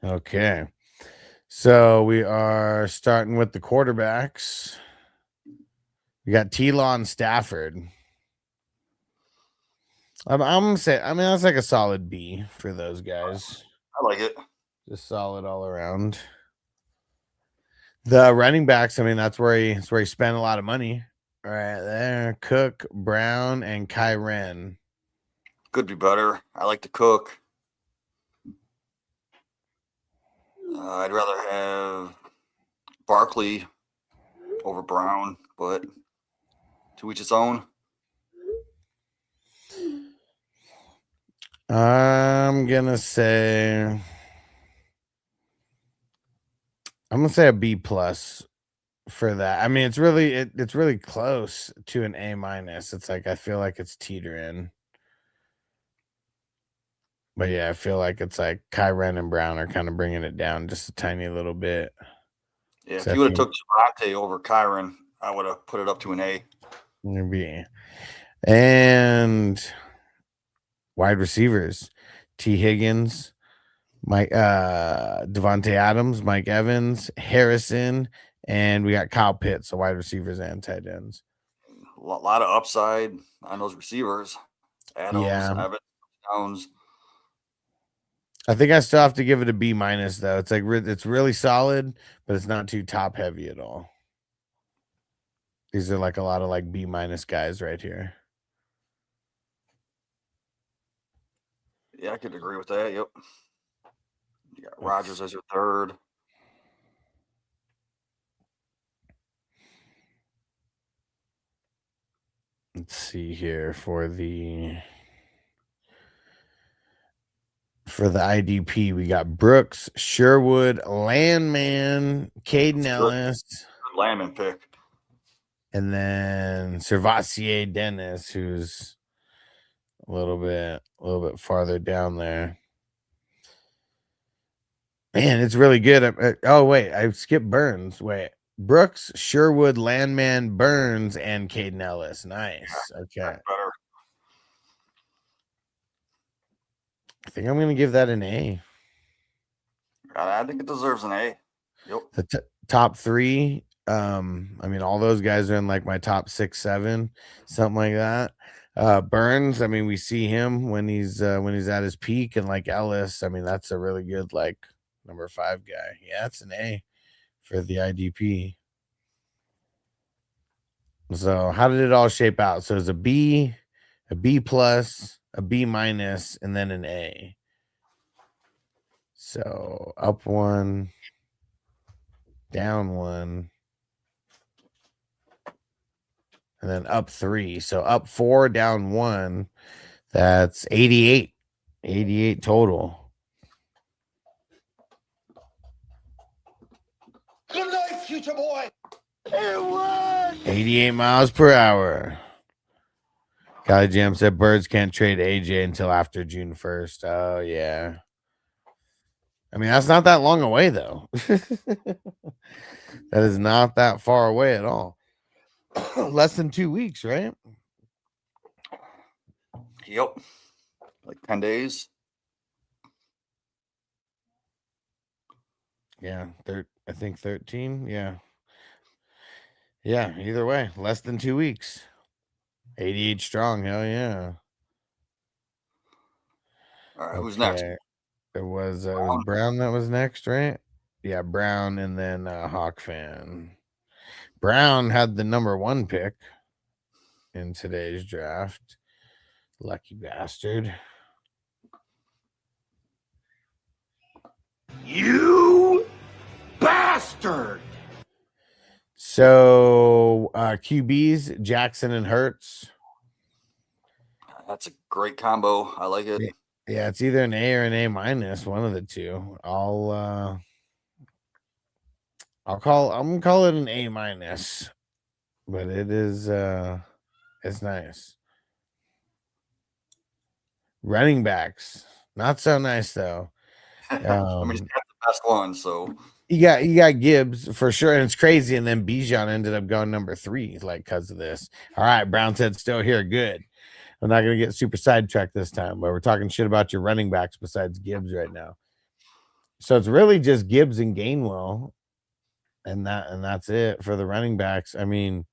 Okay. So we are starting with the quarterbacks. We got T-Law and Stafford. I'm gonna say, I mean, that's like a solid B for those guys. I like it. Just solid all around. The running backs, I mean, that's where he spent a lot of money. Right there. Cook, Brown, and Kyren. Could be better. I like to cook. I'd rather have Barkley over Brown, but to each its own. I'm gonna say a B plus for that. I mean, it's really close to an A minus. It's like I feel like it's teetering. But yeah, I feel like it's like Kyren and Brown are kind of bringing it down just a tiny little bit. Yeah, So if you would have took Javonte over Kyren, I would have put it up to an A. Maybe. And wide receivers, T. Higgins, Mike, Devontae Adams, Mike Evans, Harrison, and we got Kyle Pitts, so wide receivers and tight ends. A lot of upside on those receivers. Adams, Evans, Jones. I think I still have to give it a B minus though. It's like it's really solid, but it's not too top heavy at all. These are like a lot of like B minus guys right here. Yeah, I could agree with that. Yep. You got Rodgers as your third. Let's see here for the IDP. We got Brooks, Sherwood, Landman, Caden Ellis, Good Landman pick. and then Servassier Dennis, who's a little bit farther down there. Man, it's really good. Oh wait, I skipped Burns. Wait, Brooks, Sherwood, Landman, Burns, and Caden Ellis. Nice. Okay. Better. I think I'm gonna give that an A. I think it deserves an A. Yep. The top 3 I mean, all those guys are in like my top 6, 7, something like that. Burns, I mean, we see him when he's at his peak, and like Ellis, I mean, that's a really good like number 5 guy. Yeah, it's an A for the IDP. So how did it all shape out? So it's a B plus, a B minus, and then an A. So up 1, down 1, and then up 3. So up 4, down 1. That's 88. 88 total. Good night, future boy. 88 miles per hour. Kyle Jam said Birds can't trade AJ until after June 1st. Oh, yeah. I mean, that's not that long away, though. That is not that far away at all. Less than 2 weeks, right? Yep. Like 10 days. Yeah, I think 13. Yeah. Yeah, either way, less than 2 weeks. 88 strong. Hell yeah. All right, who's next? It was Brown that was next, right? Yeah, Brown, and then Hawk Fan. Brown had the number 1 pick in today's draft. Lucky bastard. You bastard! So QBs, Jackson and Hurts. That's a great combo. I like it. Yeah, it's either an A or an A minus, one of the two. I'm gonna call it an A minus, but it is it's nice. Running backs, not so nice though. I mean, he's got the best one, so You got Gibbs for sure, and it's crazy. And then Bijan ended up going number 3, like because of this. All right, Brown said still here. Good. I'm not gonna get super sidetracked this time, but we're talking shit about your running backs besides Gibbs right now. So it's really just Gibbs and Gainwell, and that's it for the running backs. I mean,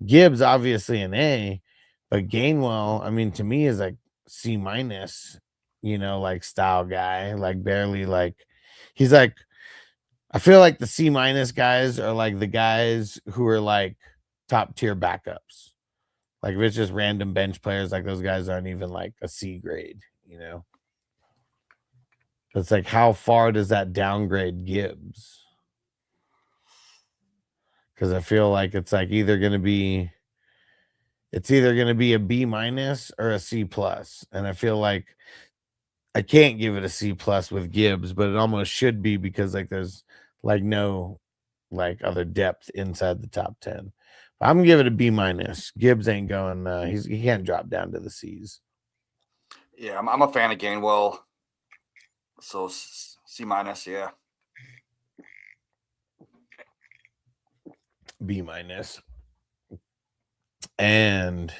Gibbs obviously an A, but Gainwell, I mean, to me is like C minus, like style guy, like barely like he's like. I feel like the C minus guys are like the guys who are like top tier backups. Like if it's just random bench players, like those guys aren't even like a C grade, It's like how far does that downgrade Gibbs? Because I feel like it's like either gonna be a B minus or a C plus. And I feel like I can't give it a C plus with Gibbs, but it almost should be because like there's like no like other depth inside the top 10. I'm gonna give it a B minus. Gibbs ain't going. He can't drop down to the C's. yeah, I'm a fan of Gainwell. So C minus, yeah. B minus. And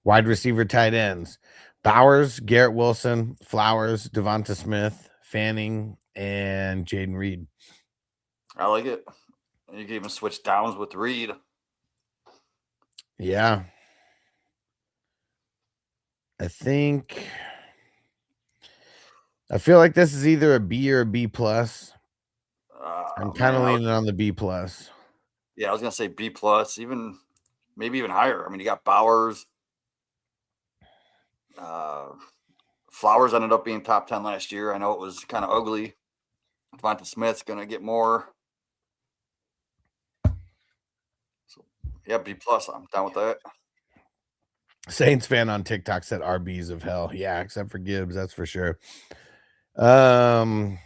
wide receiver tight ends: Bowers, Garrett Wilson, Flowers, Devonta Smith, Fanning, and Jaden Reed. I like it. You can even switch downs with Reed. Yeah. I feel like this is either a B or a B plus. I'm kind of leaning on the B plus. Yeah, I was gonna say B plus, maybe even higher. I mean, you got Bowers. Flowers ended up being top 10 last year. I know it was kind of ugly. Devonta Smith's gonna get more. So yeah, B plus. I'm down with that. Saints fan on TikTok said RBs of hell. Yeah, except for Gibbs, that's for sure. IDPs.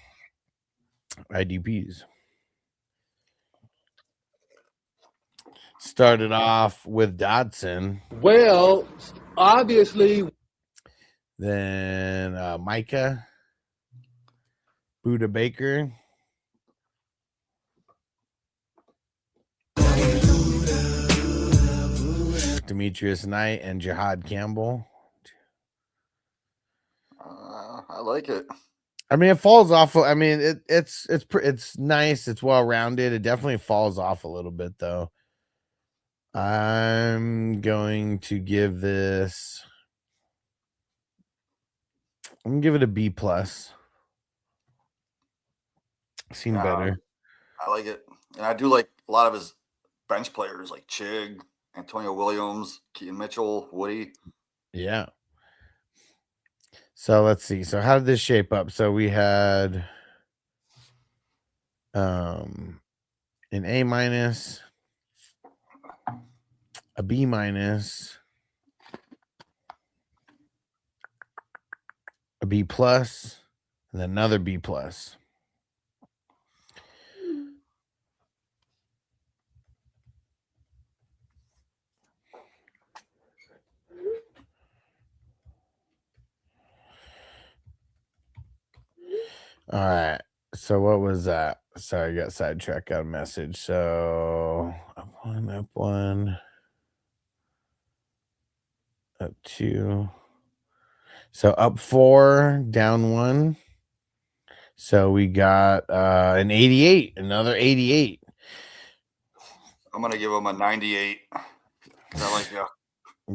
Started off with Dodson. Well, obviously. Then Micah. Buda Baker. Demetrius Knight and Jihad Campbell. I like it. I mean, it falls off. I mean, it's nice. It's well rounded. It definitely falls off a little bit though. I'm going to give this. I'm gonna give it a B plus. Seen better. I like it, and I do like a lot of his bench players like Chig, Antonio Williams, Keaton Mitchell, Woody. Yeah. So let's see. So how did this shape up? So we had an A minus, a B minus, a B plus, and then another B plus. All right. So what was that? Sorry, I got sidetracked. Got a message. So up one, up 2. So up 4, down 1. So we got an 88, another 88. I'm gonna give him a 98. I like you.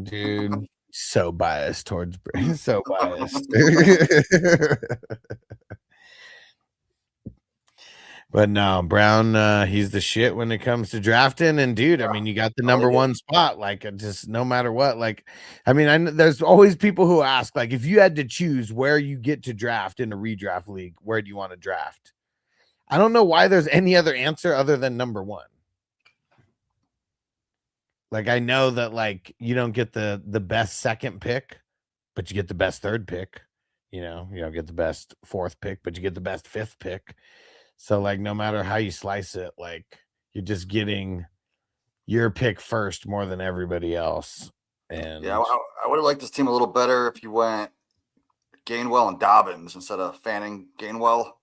Dude, so biased towards so biased. But no, Brown, he's the shit when it comes to drafting. And dude, I mean, you got the number 1 spot, like just no matter what. Like, I mean, there's always people who ask, like, if you had to choose where you get to draft in a redraft league, where do you want to draft? I don't know why there's any other answer other than number 1. Like, I know that, like, you don't get the best second pick, but you get the best third pick. You don't get the best 4th pick, but you get the best 5th pick. So, like, no matter how you slice it, like, you're just getting your pick first more than everybody else. And yeah, I would have liked this team a little better if you went Gainwell and Dobbins instead of Fanning Gainwell.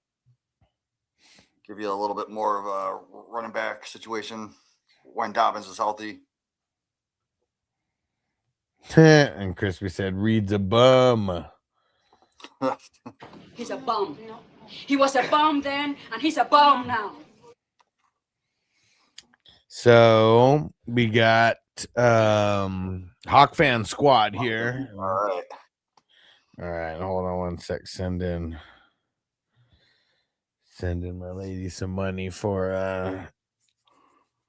Give you a little bit more of a running back situation when Dobbins is healthy. And Crispy said, Reed's a bum. He's a bum. He was a bum then, and he's a bum now. So we got Hawk Fan Squad here. All right. Hold on one sec. Sending my lady some money for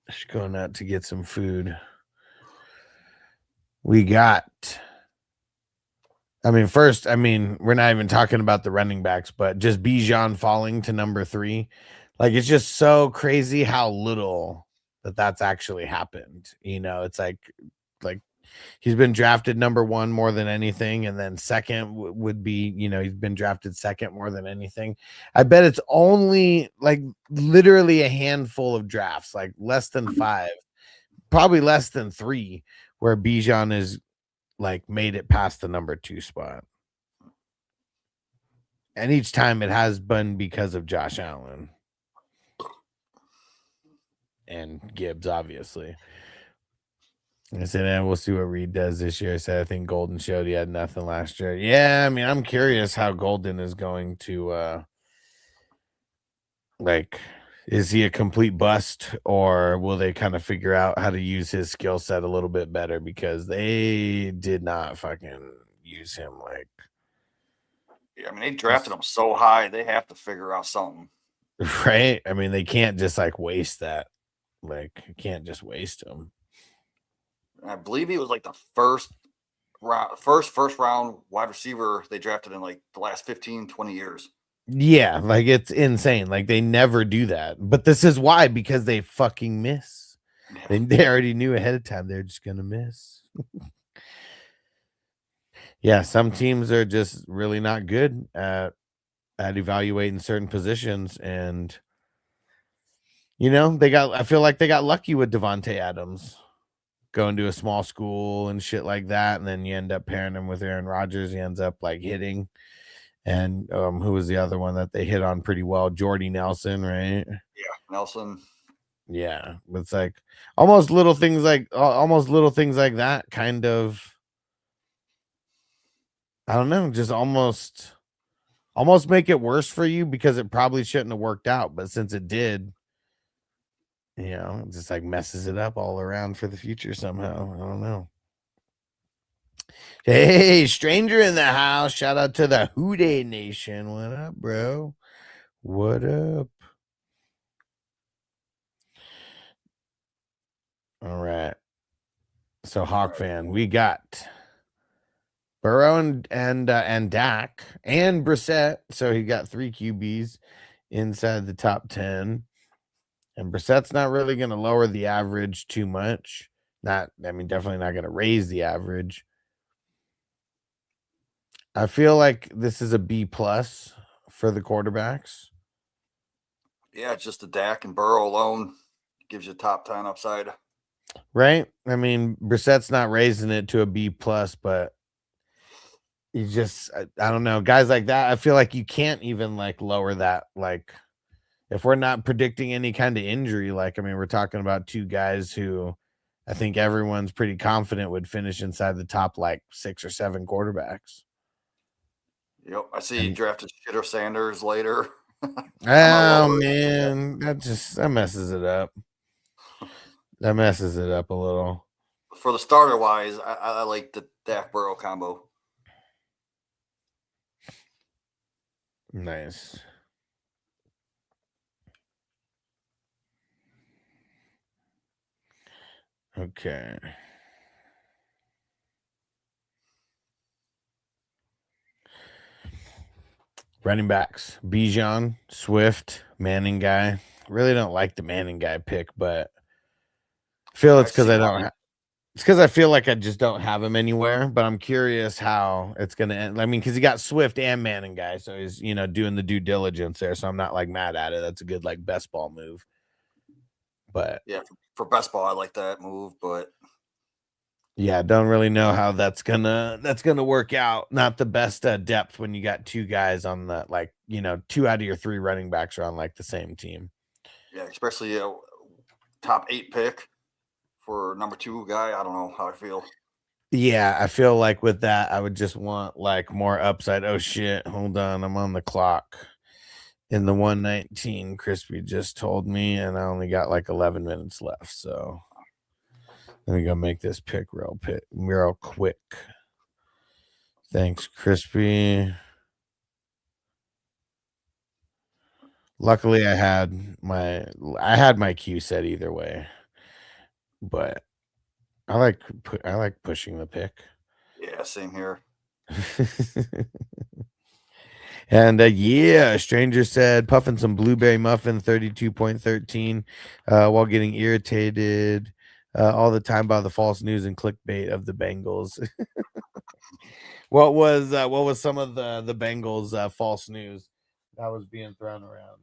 she's going out to get some food. We got, first, we're not even talking about the running backs, but just Bijan falling to number 3. Like, it's just so crazy how little that's actually happened. It's like he's been drafted number 1 more than anything. And then second would be, he's been drafted second more than anything. I bet it's only like literally a handful of drafts, like less than 5, probably less than 3, where Bijan is like made it past the number 2 spot. And each time it has been because of Josh Allen and Gibbs, obviously. I said, we'll see what Reed does this year. I said, I think Golden showed he had nothing last year. Yeah, I'm curious how Golden is going to is he a complete bust, or will they kind of figure out how to use his skill set a little bit better? Because they did not fucking use him like. Yeah, they drafted him so high, they have to figure out something. Right? They can't just like waste that. Like, you can't just waste him. I believe he was like the first round wide receiver they drafted in like the last 15, 20 years. Yeah, like it's insane. Like they never do that. But this is why, because they fucking miss. They already knew ahead of time they're just gonna miss. Yeah, some teams are just really not good at evaluating certain positions, and I feel like they got lucky with Devontae Adams going to a small school and shit like that, and then you end up pairing him with Aaron Rodgers. He ends up like hitting. And who was the other one that they hit on pretty well? Jordy Nelson, right? Yeah, Nelson. Yeah, it's like almost little things like that kind of. I don't know, just almost almost make it worse for you because it probably shouldn't have worked out. But since it did, you know, it just like messes it up all around for the future somehow. I don't know. Hey, stranger in the house. Shout out to the Houday Nation. What up, bro? What up? All right. So Hawk fan, we got Burrow and Dak and Brissett. So he got 3 QBs inside the top 10. And Brissett's not really going to lower the average too much. Definitely not going to raise the average. I feel like this is a B plus for the quarterbacks. Yeah, it's just the Dak and Burrow alone gives you top 10 upside. Right? I mean, Brissett's not raising it to a B plus, but you just, I don't know. Guys like that, I feel like you can't even like lower that. Like, if we're not predicting any kind of injury, like, I mean, we're talking about 2 guys who I think everyone's pretty confident would finish inside the top like 6 or 7 quarterbacks. Yep, I see you drafted Shitter Sanders later. Oh man, that messes it up. That messes it up a little. For the starter wise, I like the Dak Burrow combo. Nice. Okay. Running backs: Bijan, Swift, Manning guy. Really don't like the Manning guy pick, but I feel it's because I don't. It's because I feel like I just don't have him anywhere. But I'm curious how it's going to end. I mean, because he got Swift and Manning guy, so he's doing the due diligence there. So I'm not like mad at it. That's a good like best ball move. But yeah, for best ball, I like that move, but. Yeah, don't really know how that's gonna work out. Not the best depth when you got 2 guys on the 2 out of your 3 running backs are on like the same team. Yeah, especially top 8 pick for number 2 guy. I don't know how I feel. Yeah, I feel like with that, I would just want like more upside. Oh shit, hold on, I'm on the clock. In the 119, Crispy just told me, and I only got like 11 minutes left, so. Let me go make this pick real quick. Thanks, Crispy. Luckily, I had my cue set either way, but I like pushing the pick. Yeah, same here. And yeah, stranger said puffing some blueberry muffin 32.13 while getting irritated all the time by the false news and clickbait of the Bengals. What was some of the Bengals false news that was being thrown around?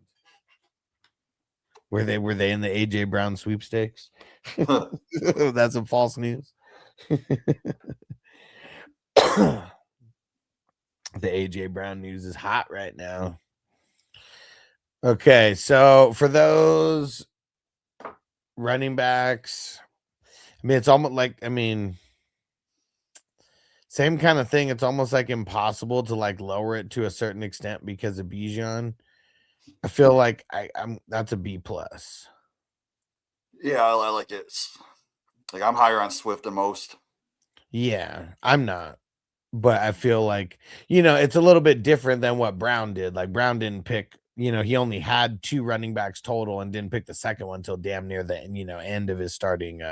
Were they in the AJ Brown sweepstakes? That's some false news. The AJ Brown news is hot right now. Okay, so for those running backs, I mean, it's almost like, same kind of thing. It's almost like impossible to like lower it to a certain extent because of Bijan. I feel like that's a B plus. Yeah, I like it. Like I'm higher on Swift than most. Yeah, I'm not. But I feel like, it's a little bit different than what Brown did. Like Brown didn't pick, he only had 2 running backs total and didn't pick the second one until damn near the end of his starting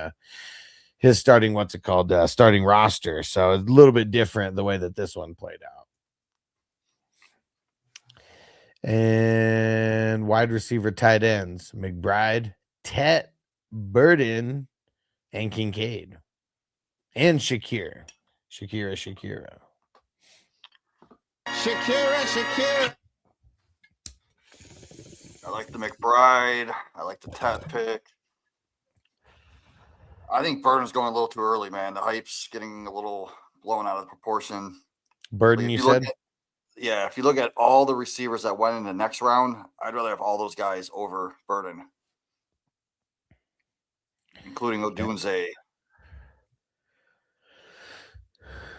starting roster. So it's a little bit different the way that this one played out. And wide receiver tight ends: McBride, Tet, Burden, and Kincaid. And Shakira. I like the McBride. I like the Tet pick. I think Burden's going a little too early, man. The hype's getting a little blown out of proportion. Burden, you said? If you look at all the receivers that went in the next round, I'd rather have all those guys over Burden, including Odunze.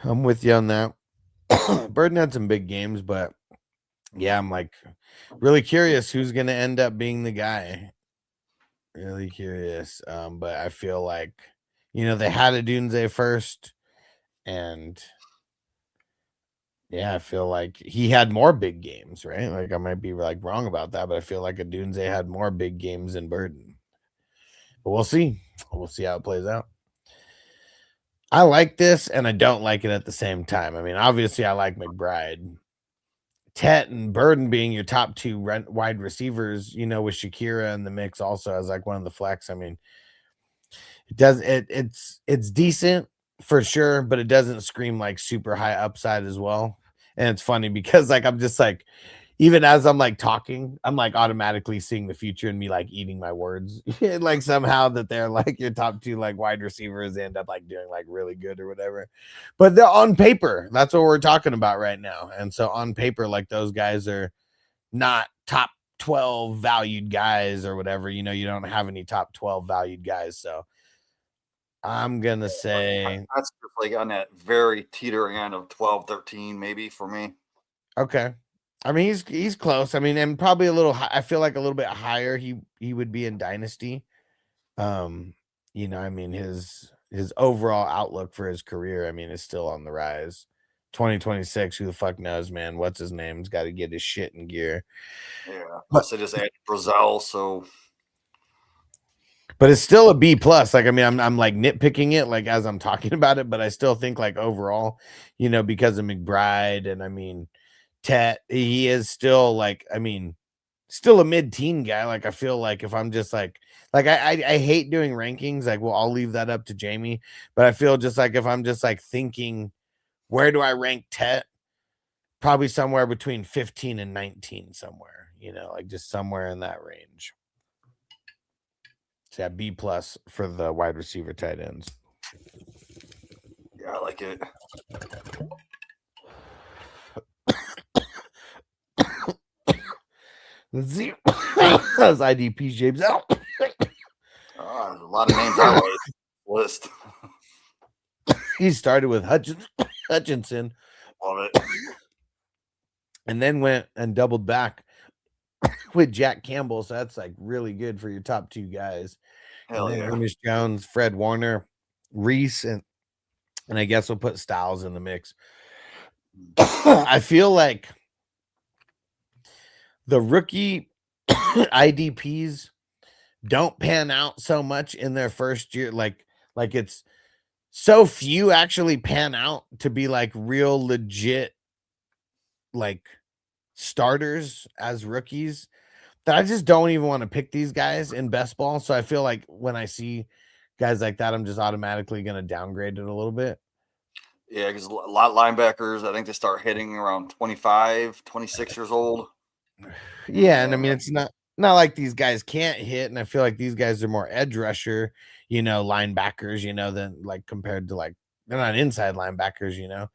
I'm with you on that. Burden had some big games, but yeah, I'm like really curious who's gonna end up being the guy. Really curious. But I feel like, you know, they had a Dunze first, and yeah, I feel like he had more big games, right? Like I might be like wrong about that, but I feel like a Dunze had more big games than Burden. But we'll see. We'll see how it plays out. I like this and I don't like it at the same time. I mean, obviously, I like McBride. Tet and Burden being your top two wide receivers, you know, with Shakira in the mix also as like one of the flex. I mean, it's decent for sure, but it doesn't scream like super high upside as well. And it's funny because like I'm just like, even as I'm like talking, I'm like automatically seeing the future and me like eating my words. Like somehow that they're like your top two like wide receivers end up like doing like really good or whatever. But they're on paper. That's what we're talking about right now. And so on paper, like those guys are not top 12 valued guys or whatever. You know, you don't have any top 12 valued guys. So I'm gonna say That's just like on that very teetering end of 12, 13, maybe for me. okay. I mean, he's close. I mean, and probably a little. I feel like a little bit higher. He would be in Dynasty. You know, I mean his overall outlook for his career, I mean, is still on the rise. 2026, who the fuck knows, man? What's his name? He's got to get his shit in gear. Yeah. Plus they just added Brazil, so But it's still a B plus. Like, I mean, I'm like nitpicking it like as I'm talking about it, but I still think like overall, you know, because of McBride and I mean Tet, he is still like, I mean, still a mid-teen guy. Like, I feel like if I'm just like I hate doing rankings, like, well, I'll leave that up to Jamie, but I feel just like if I'm just like thinking, where do I rank Tet? Probably somewhere between 15 and 19, somewhere, you know, like just somewhere in that range. So yeah, B plus for the wide receiver tight ends. yeah, I like it. Z those IDP shapes out. A lot of names on the list. He started with Hutchinson, Love it. and then went and doubled back with Jack Campbell. So that's like really good for your top two guys. Hell and then yeah. Amish Jones, Fred Warner, Reese, and I guess we'll put Styles in the mix. I feel like the rookie IDPs don't pan out so much in their first year. Like it's so few actually pan out to be like real legit like starters as rookies that I just don't even want to pick these guys in best ball. So I feel like when I see guys like that, I'm just automatically going to downgrade it a little bit. Yeah, because a lot of linebackers, I think they start hitting around 25, 26 years old. Yeah, and I mean it's not like these guys can't hit, and I feel like these guys are more edge rusher, you know, linebackers, you know, than like compared to like they're not inside linebackers, you know.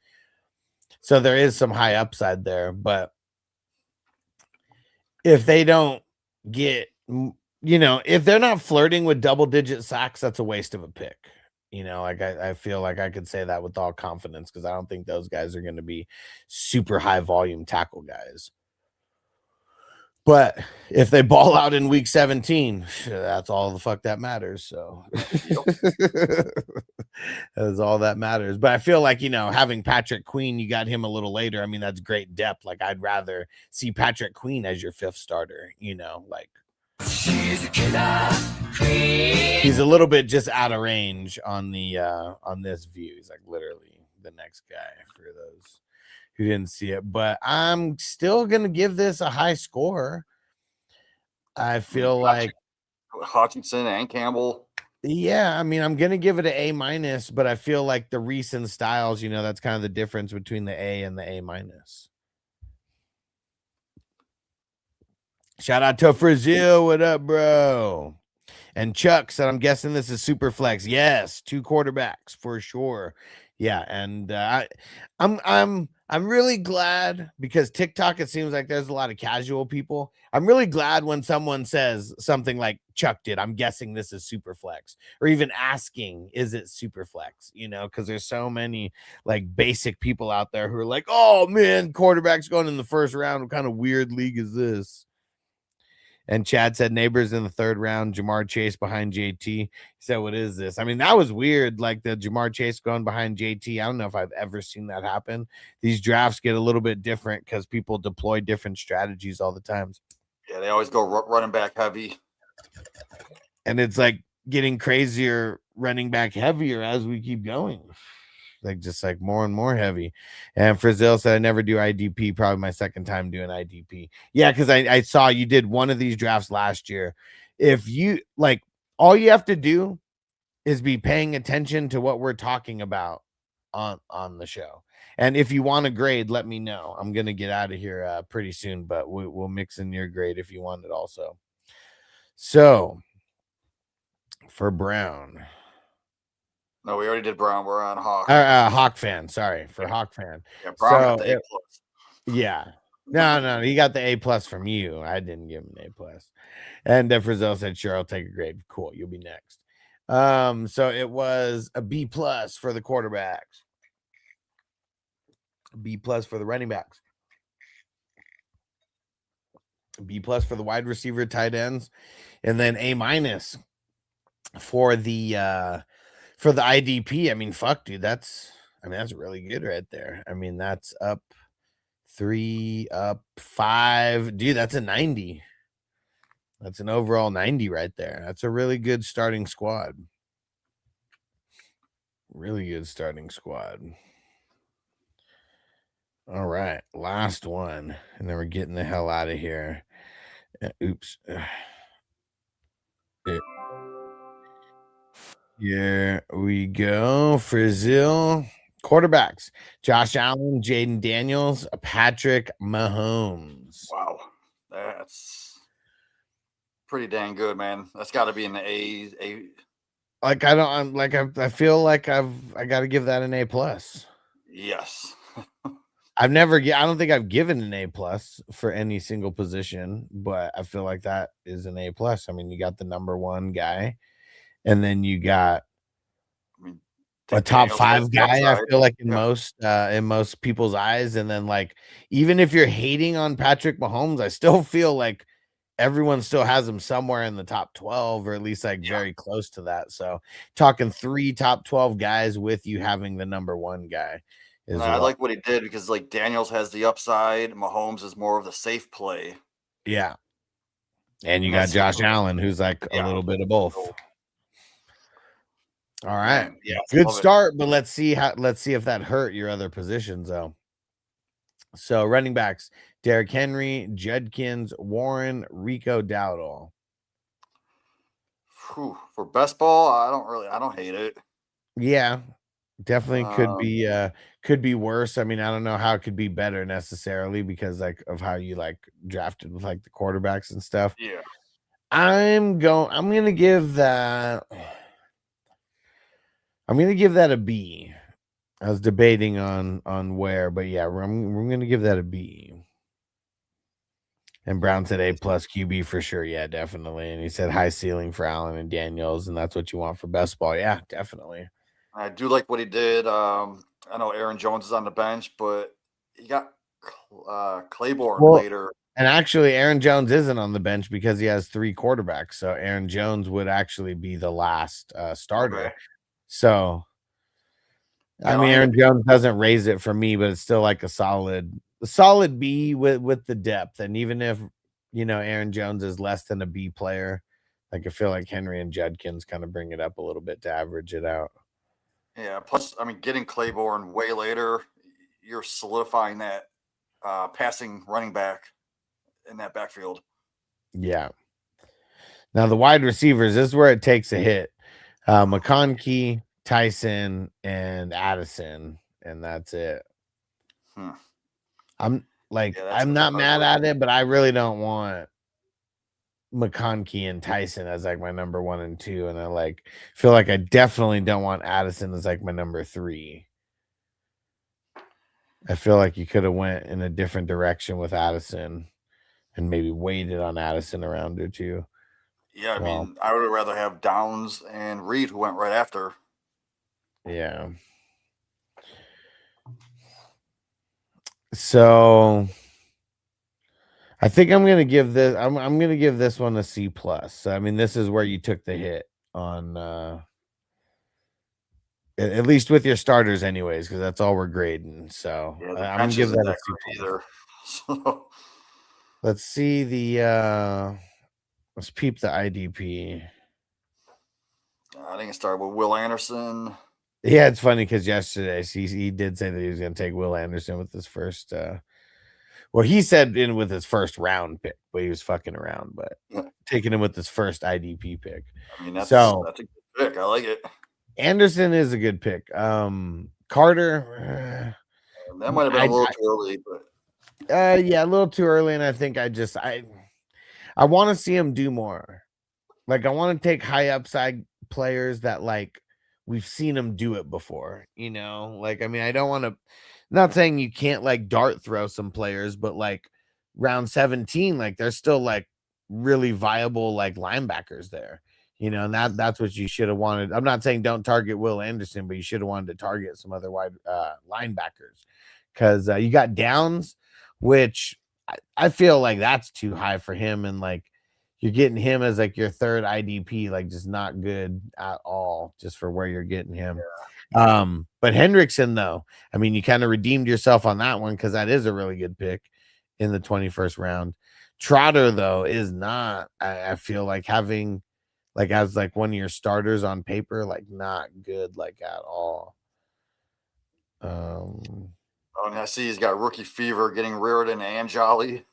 So there is some high upside there, but if they don't get, you know, if they're not flirting with double-digit sacks, that's a waste of a pick. You know, like I feel like I could say that with all confidence because I don't think those guys are going to be super high volume tackle guys. But if they ball out in week 17, that's all the fuck that matters. So that's all that matters. But I feel like, you know, having Patrick Queen, you got him a little later. I mean, that's great depth. Like I'd rather see Patrick Queen as your fifth starter, you know, like he's a little bit just out of range on the on this view. He's like literally the next guy for those who didn't see it, but I'm still gonna give this a high score. I feel like Hutchinson and Campbell. Yeah, I mean, I'm gonna give it an A minus, but I feel like the recent Styles, you know, that's kind of the difference between the A and the A minus. Shout out to Brazil. What up, bro? And Chuck said, I'm guessing this is super flex. Yes, 2 quarterbacks for sure. Yeah, and I'm I'm really glad because TikTok, it seems like there's a lot of casual people. I'm really glad when someone says something like Chuck did, I'm guessing this is super flex, or even asking, is it super flex? You know, because there's so many like basic people out there who are like, oh man, quarterback's going in the first round. What kind of weird league is this? And Chad said Neighbors in the third round, Jamar Chase behind JT. He said, what is this? I mean, that was weird. Like the Jamar Chase going behind JT. I don't know if I've ever seen that happen. These drafts get a little bit different because people deploy different strategies all the time. Yeah, they always go running back heavy. And it's like getting crazier, running back heavier as we keep going. Like just like more and more heavy. And Frizzell said I never do IDP, probably my second time doing IDP. Yeah, because I saw you did one of these drafts last year. If you like, all you have to do is be paying attention to what we're talking about on the show. And if you want a grade, let me know. I'm gonna get out of here pretty soon, but we'll mix in your grade if you want it also. So for Brown. No, we already did Brown. We're on Hawk. Hawk fan. Sorry for Hawk fan. Yeah, Brown got So the A+. yeah. No, he got the A+ from you. I didn't give him an A+. And Frizzell said, sure, I'll take a grade. Cool, you'll be next. So it was a B+ for the quarterbacks. A B+ for the running backs. A B+ for the wide receiver, tight ends, and then A- for the IDP. I mean, fuck, dude, that's really good right there. I mean, that's up 3, up 5. Dude, that's a 90. That's an overall 90 right there. That's a really good starting squad. Really good starting squad. All right, last one, and then we're getting the hell out of here. Oops. Here we go. Frizzell. Quarterbacks: Josh Allen, Jaden Daniels, Patrick Mahomes. Wow, that's pretty dang good, man. That's got to be in the A. Like I feel like I got to give that an A+. Yes. I don't think I've given an A+ for any single position, but I feel like that is an A+. I mean, you got the number one guy, and then you got a top 5 guy. I feel like in most people's eyes, and then like even if you're hating on Patrick Mahomes, I still feel like everyone still has him somewhere in the top 12, or at least like very close to that. So talking 3 top 12 guys with you having the number one guy. I like what he did because like Daniels has the upside. Mahomes is more of the safe play. Yeah. And you got Josh Allen, who's like a little bit of both. All right. Yeah. Good start, but let's see if that hurt your other positions though. So running backs: Derrick Henry, Judkins, Warren, Rico Dowdle. For best ball, I don't hate it. Yeah. Definitely could be worse. I mean, I don't know how it could be better necessarily because like of how you like drafted with like the quarterbacks and stuff. Yeah. I'm gonna give that a B. I was debating on where, but yeah, we're gonna give that a B. And Brown said A+ QB for sure. Yeah, definitely. And he said high ceiling for Allen and Daniels, and that's what you want for best ball. Yeah, definitely. I do like what he did. I know Aaron Jones is on the bench, but he got Claiborne later. And actually, Aaron Jones isn't on the bench because he has 3 quarterbacks. So Aaron Jones would actually be the last starter. Okay. So, I mean, Aaron Jones doesn't raise it for me, but it's still like a solid B with the depth. And even if, Aaron Jones is less than a B player, like I feel like Henry and Judkins kind of bring it up a little bit to average it out. Yeah. Plus, I mean, getting Claiborne way later, you're solidifying that passing running back in that backfield. Yeah. Now the wide receivers, this is where it takes a hit. McConkey, Tyson, and Addison, and that's it. I'm not mad at it, but I really don't want McConkey and Tyson as like my number 1 and 2, and I feel like I definitely don't want Addison as like my number 3. I feel like you could have went in a different direction with Addison and maybe waited on Addison a round or two. Yeah, I Well, mean, I would rather have Downs and Reed, who went right after. yeah. So I think I'm gonna give this. I'm gonna give this one a C plus. I mean, this is where you took the hit on, at least with your starters, anyways, because that's all we're grading. So Yeah, the I'm gonna bench give isn't that a that C great plus. either. So, Let's see the. Let's peep the IDP. I think it started with Will Anderson. Yeah, it's funny because yesterday he did say that he was going to take Will Anderson with his first. Well, he said with his first round pick, but he was fucking around. But Yeah. taking him with his first IDP pick. I mean, that's So a good pick. I like it. Anderson is a good pick. Carter, That might have been a little too early, but yeah, a little too early, and I think I want to see him do more. Like I want to take high upside players that like we've seen them do it before, you know? Like, I mean, I don't want to, not saying you can't like dart throw some players, but like round 17, like there's still like really viable like linebackers there, you know, and that's what you should have wanted. I'm not saying don't target Will Anderson, but you should have wanted to target some other wide linebackers because you got Downs, which I feel like that's too high for him. And like, you're getting him as like your third IDP, like just not good at all, just for where you're getting him. Yeah. But Hendrickson, though, I mean, you kind of redeemed yourself on that one because that is a really good pick in the 21st round. Trotter, though, is not. I feel like having like as like one of your starters on paper, like not good like at all. and I see he's got rookie fever, getting Reardon and Jolly.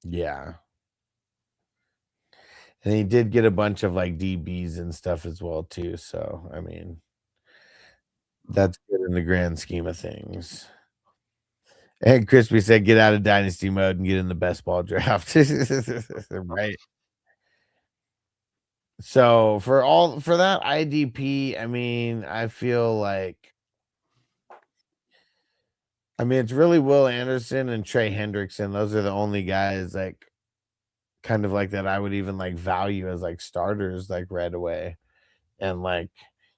Yeah. And he did get a bunch of like DBs and stuff as well too. So I mean, that's good in the grand scheme of things. And Crispy said, "Get out of dynasty mode and get in the best ball draft." Right. So for that IDP, I mean, I feel like, I mean, it's really Will Anderson and Trey Hendrickson. Those are the only guys like kind of like that I would even like value as like starters like right away. And like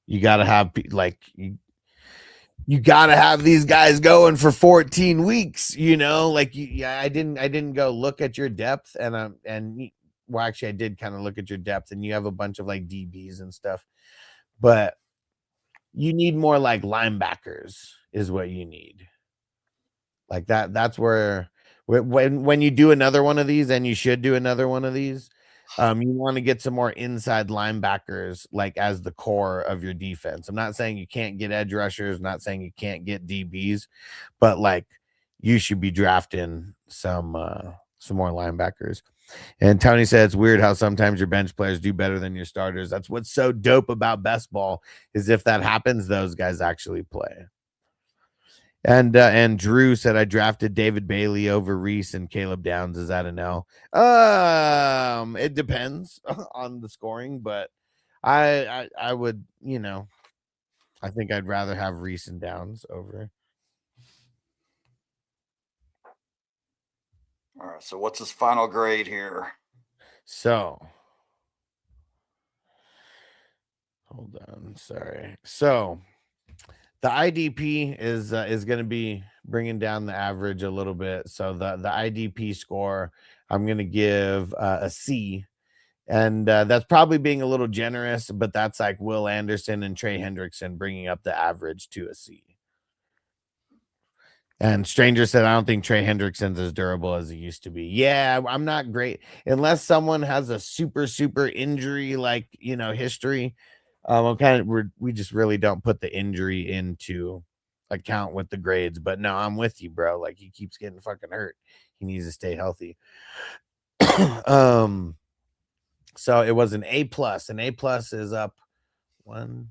you got to have like you got to have these guys going for 14 weeks, you know, like I didn't go look at your depth and well, actually I did kind of look at your depth and you have a bunch of like DBs and stuff, but you need more like linebackers is what you need. Like that's where when you do another one of these, and you should do another one of these, you want to get some more inside linebackers, like as the core of your defense. I'm not saying you can't get edge rushers, I'm not saying you can't get DBs, but like you should be drafting some more linebackers. And Tony said it's weird how sometimes your bench players do better than your starters. That's what's so dope about best ball, is if that happens, those guys actually play. And Drew said I drafted David Bailey over Reese and Caleb Downs. Is that an L? It depends on the scoring, but I would, you know, I think I'd rather have Reese and Downs over. All right, so what's his final grade here? So hold on, sorry. So the IDP is going to be bringing down the average a little bit. So the IDP score, I'm going to give a C, and that's probably being a little generous, but that's like Will Anderson and Trey Hendrickson bringing up the average to a C. And Stranger said, I don't think Trey Hendrickson's as durable as he used to be. Yeah, I'm not great unless someone has a super injury, like, you know, history. We just really don't put the injury into account with the grades. But no, I'm with you, bro. Like, he keeps getting fucking hurt. He needs to stay healthy. So it was an A plus. An A plus is up 1.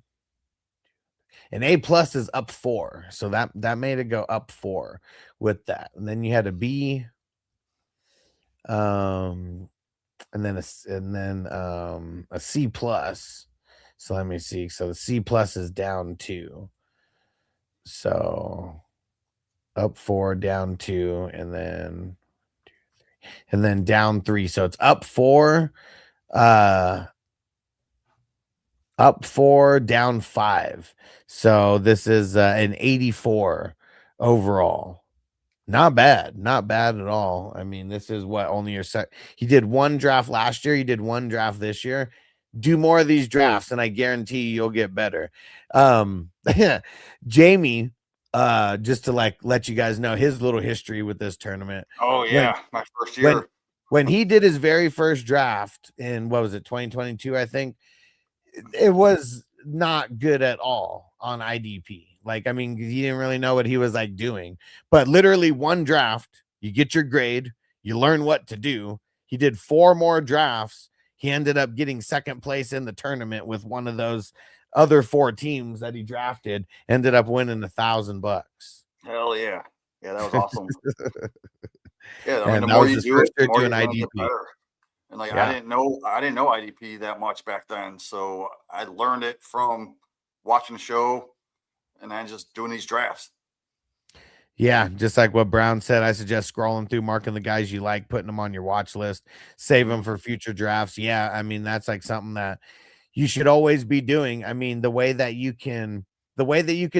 An A plus is up 4. So that made it go up 4 with that. And then you had a B. And then a C plus. So let me see. So the C plus is down 2. So up 4, down 2, and then down 3. So it's up 4, down 5. So this is an 84 overall. Not bad at all. I mean, this is what only your set. He did one draft last year. He did one draft this year. Do more of these drafts, and I guarantee you'll get better. Jamie, just to like let you guys know his little history with this tournament. Oh yeah, my first year. When he did his very first draft in, what was it, 2022, I think, it was not good at all on IDP. Like, I mean, he didn't really know what he was like doing, but literally one draft, you get your grade, you learn what to do. He did 4 more drafts. He ended up getting second place in the tournament with one of those other 4 teams that he drafted, ended up winning $1,000. Hell yeah. Yeah, that was awesome. Yeah, I mean, And the that more was you his do first it, the year more doing you're gonna get IDP. better. And like Yeah. I didn't know IDP that much back then. So I learned it from watching the show and then just doing these drafts. Yeah, just like what Brown said, I suggest scrolling through, marking the guys you like, putting them on your watch list, save them for future drafts. Yeah, I mean, that's like something that you should always be doing. I mean, the way that you could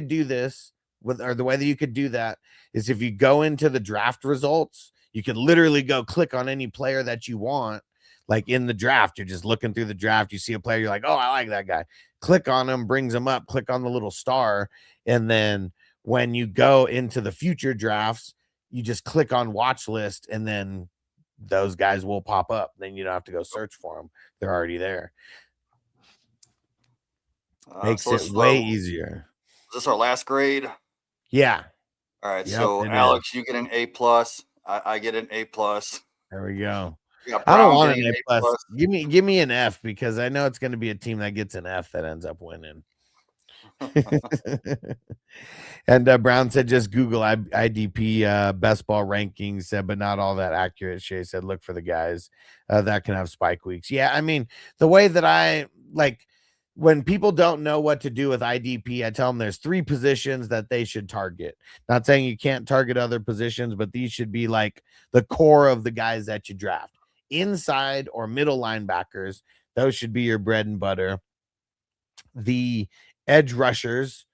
do this the way that you could do that is if you go into the draft results, you can literally go click on any player that you want. Like in the draft, you're just looking through the draft, you see a player, you're like, oh, I like that guy. Click on him, brings him up, click on the little star, and then when you go into the future drafts, you just click on watch list, and then those guys will pop up. Then you don't have to go search for them. They're already there. Makes So it this, way easier. Is this our last grade? Yeah. All right. Yep, So it Alex, you get an A+. I get an A+. There we go. Yeah, I don't Brown want getting an A plus. Give me an F, because I know it's going to be a team that gets an F that ends up winning. And Brown said, just Google IDP best ball rankings, but not all that accurate. Shay said, look for the guys that can have spike weeks. Yeah, I mean, the way that I like, when people don't know what to do with IDP, I tell them there's 3 positions that they should target. Not saying you can't target other positions, but these should be like the core of the guys that you draft. Inside or middle linebackers, those should be your bread and butter. The edge rushers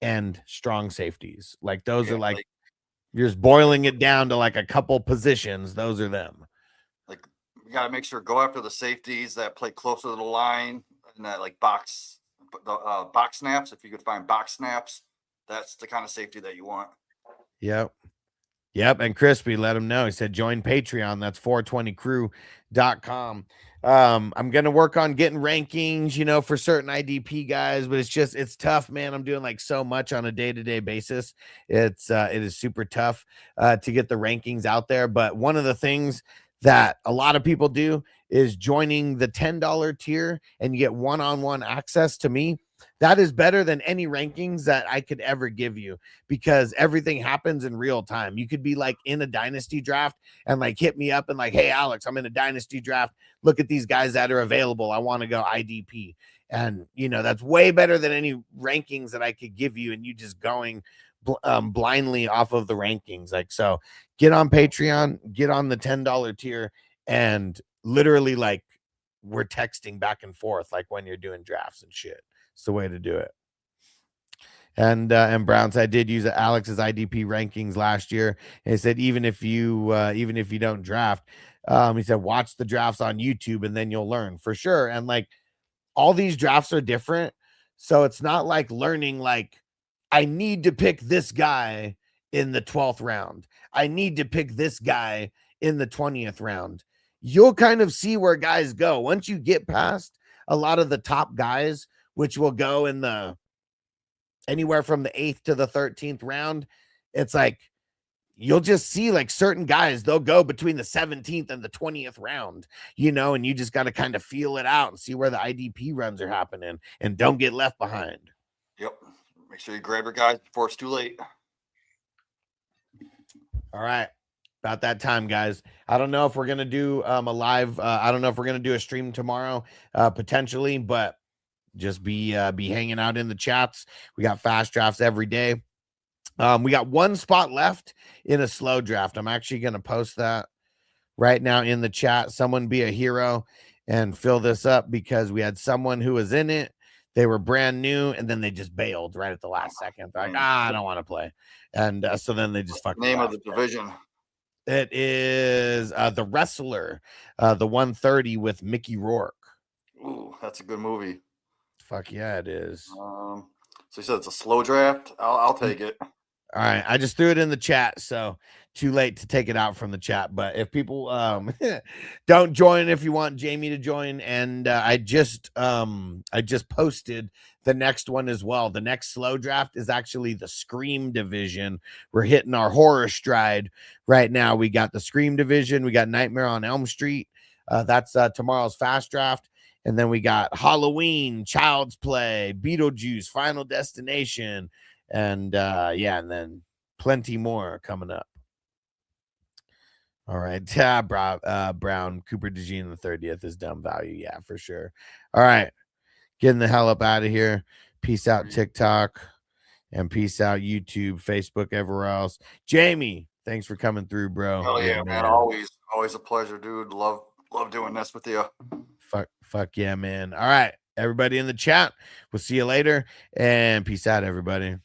and strong safeties, like those are like you're just boiling it down to like a couple positions. Those are them. Like, you got to make sure go after the safeties that play closer to the line and that like box snaps. If you could find box snaps, that's the kind of safety that you want. Yep. And Crispy let him know. He said, join Patreon. That's 420crew.com. I'm going to work on getting rankings, for certain IDP guys, but it's tough, man. I'm doing like so much on a day-to-day basis. It is super tough to get the rankings out there. But one of the things that a lot of people do is joining the $10 tier, and you get one-on-one access to me. That is better than any rankings that I could ever give you, because everything happens in real time. You could be like in a dynasty draft and like hit me up and like, hey, Alex, I'm in a dynasty draft. Look at these guys that are available. I want to go IDP. And, that's way better than any rankings that I could give you, and you just going blindly off of the rankings. Like, so get on Patreon, get on the $10 tier, and literally like we're texting back and forth like when you're doing drafts and shit. It's the way to do it. And Brown said, I did use Alex's IDP rankings last year. And he said, even if you don't draft, he said, watch the drafts on YouTube and then you'll learn for sure. And like all these drafts are different. So it's not like learning, like I need to pick this guy in the 12th round. I need to pick this guy in the 20th round. You'll kind of see where guys go. Once you get past a lot of the top guys, which will go in the anywhere from the 8th to the 13th round, it's like you'll just see like certain guys, they'll go between the 17th and the 20th round, and you just got to kind of feel it out and see where the IDP runs are happening, and don't get left behind. Yep. Make sure you grab your guys before it's too late. All right. About that time, guys. I don't know if we're going to do a live. I don't know if we're going to do a stream tomorrow, potentially, but just be hanging out in the chats. We got fast drafts every day. We got one spot left in a slow draft. I'm actually going to post that right now in the chat. Someone be a hero and fill this up, because we had someone who was in it. They were brand new, and then they just bailed right at the last second. They're like, I don't want to play. And so then they just fucking Name of left. the division. It is the Wrestler, the 130 with Mickey Rourke. Ooh, that's a good movie. Fuck yeah, it is. So you said it's a slow draft. I'll take it. All right, I just threw it in the chat, so too late to take it out from the chat. But if people don't join, if you want Jamie to join, and I just posted the next one as well. The next slow draft is actually the Scream division. We're hitting our horror stride right now. We got the Scream division. We got Nightmare on Elm Street. That's tomorrow's fast draft. And then we got Halloween, Child's Play, Beetlejuice, Final Destination, and and then plenty more coming up. All right. Brown, Cooper DeJean the 30th is dumb value. Yeah, for sure. All right. Getting the hell up out of here. Peace out, TikTok, and peace out, YouTube, Facebook, everywhere else. Jamie, thanks for coming through, bro. Hell yeah, man. Always a pleasure, dude. Love doing this with you. Fuck yeah, man. All right. Everybody in the chat, we'll see you later, and peace out, everybody.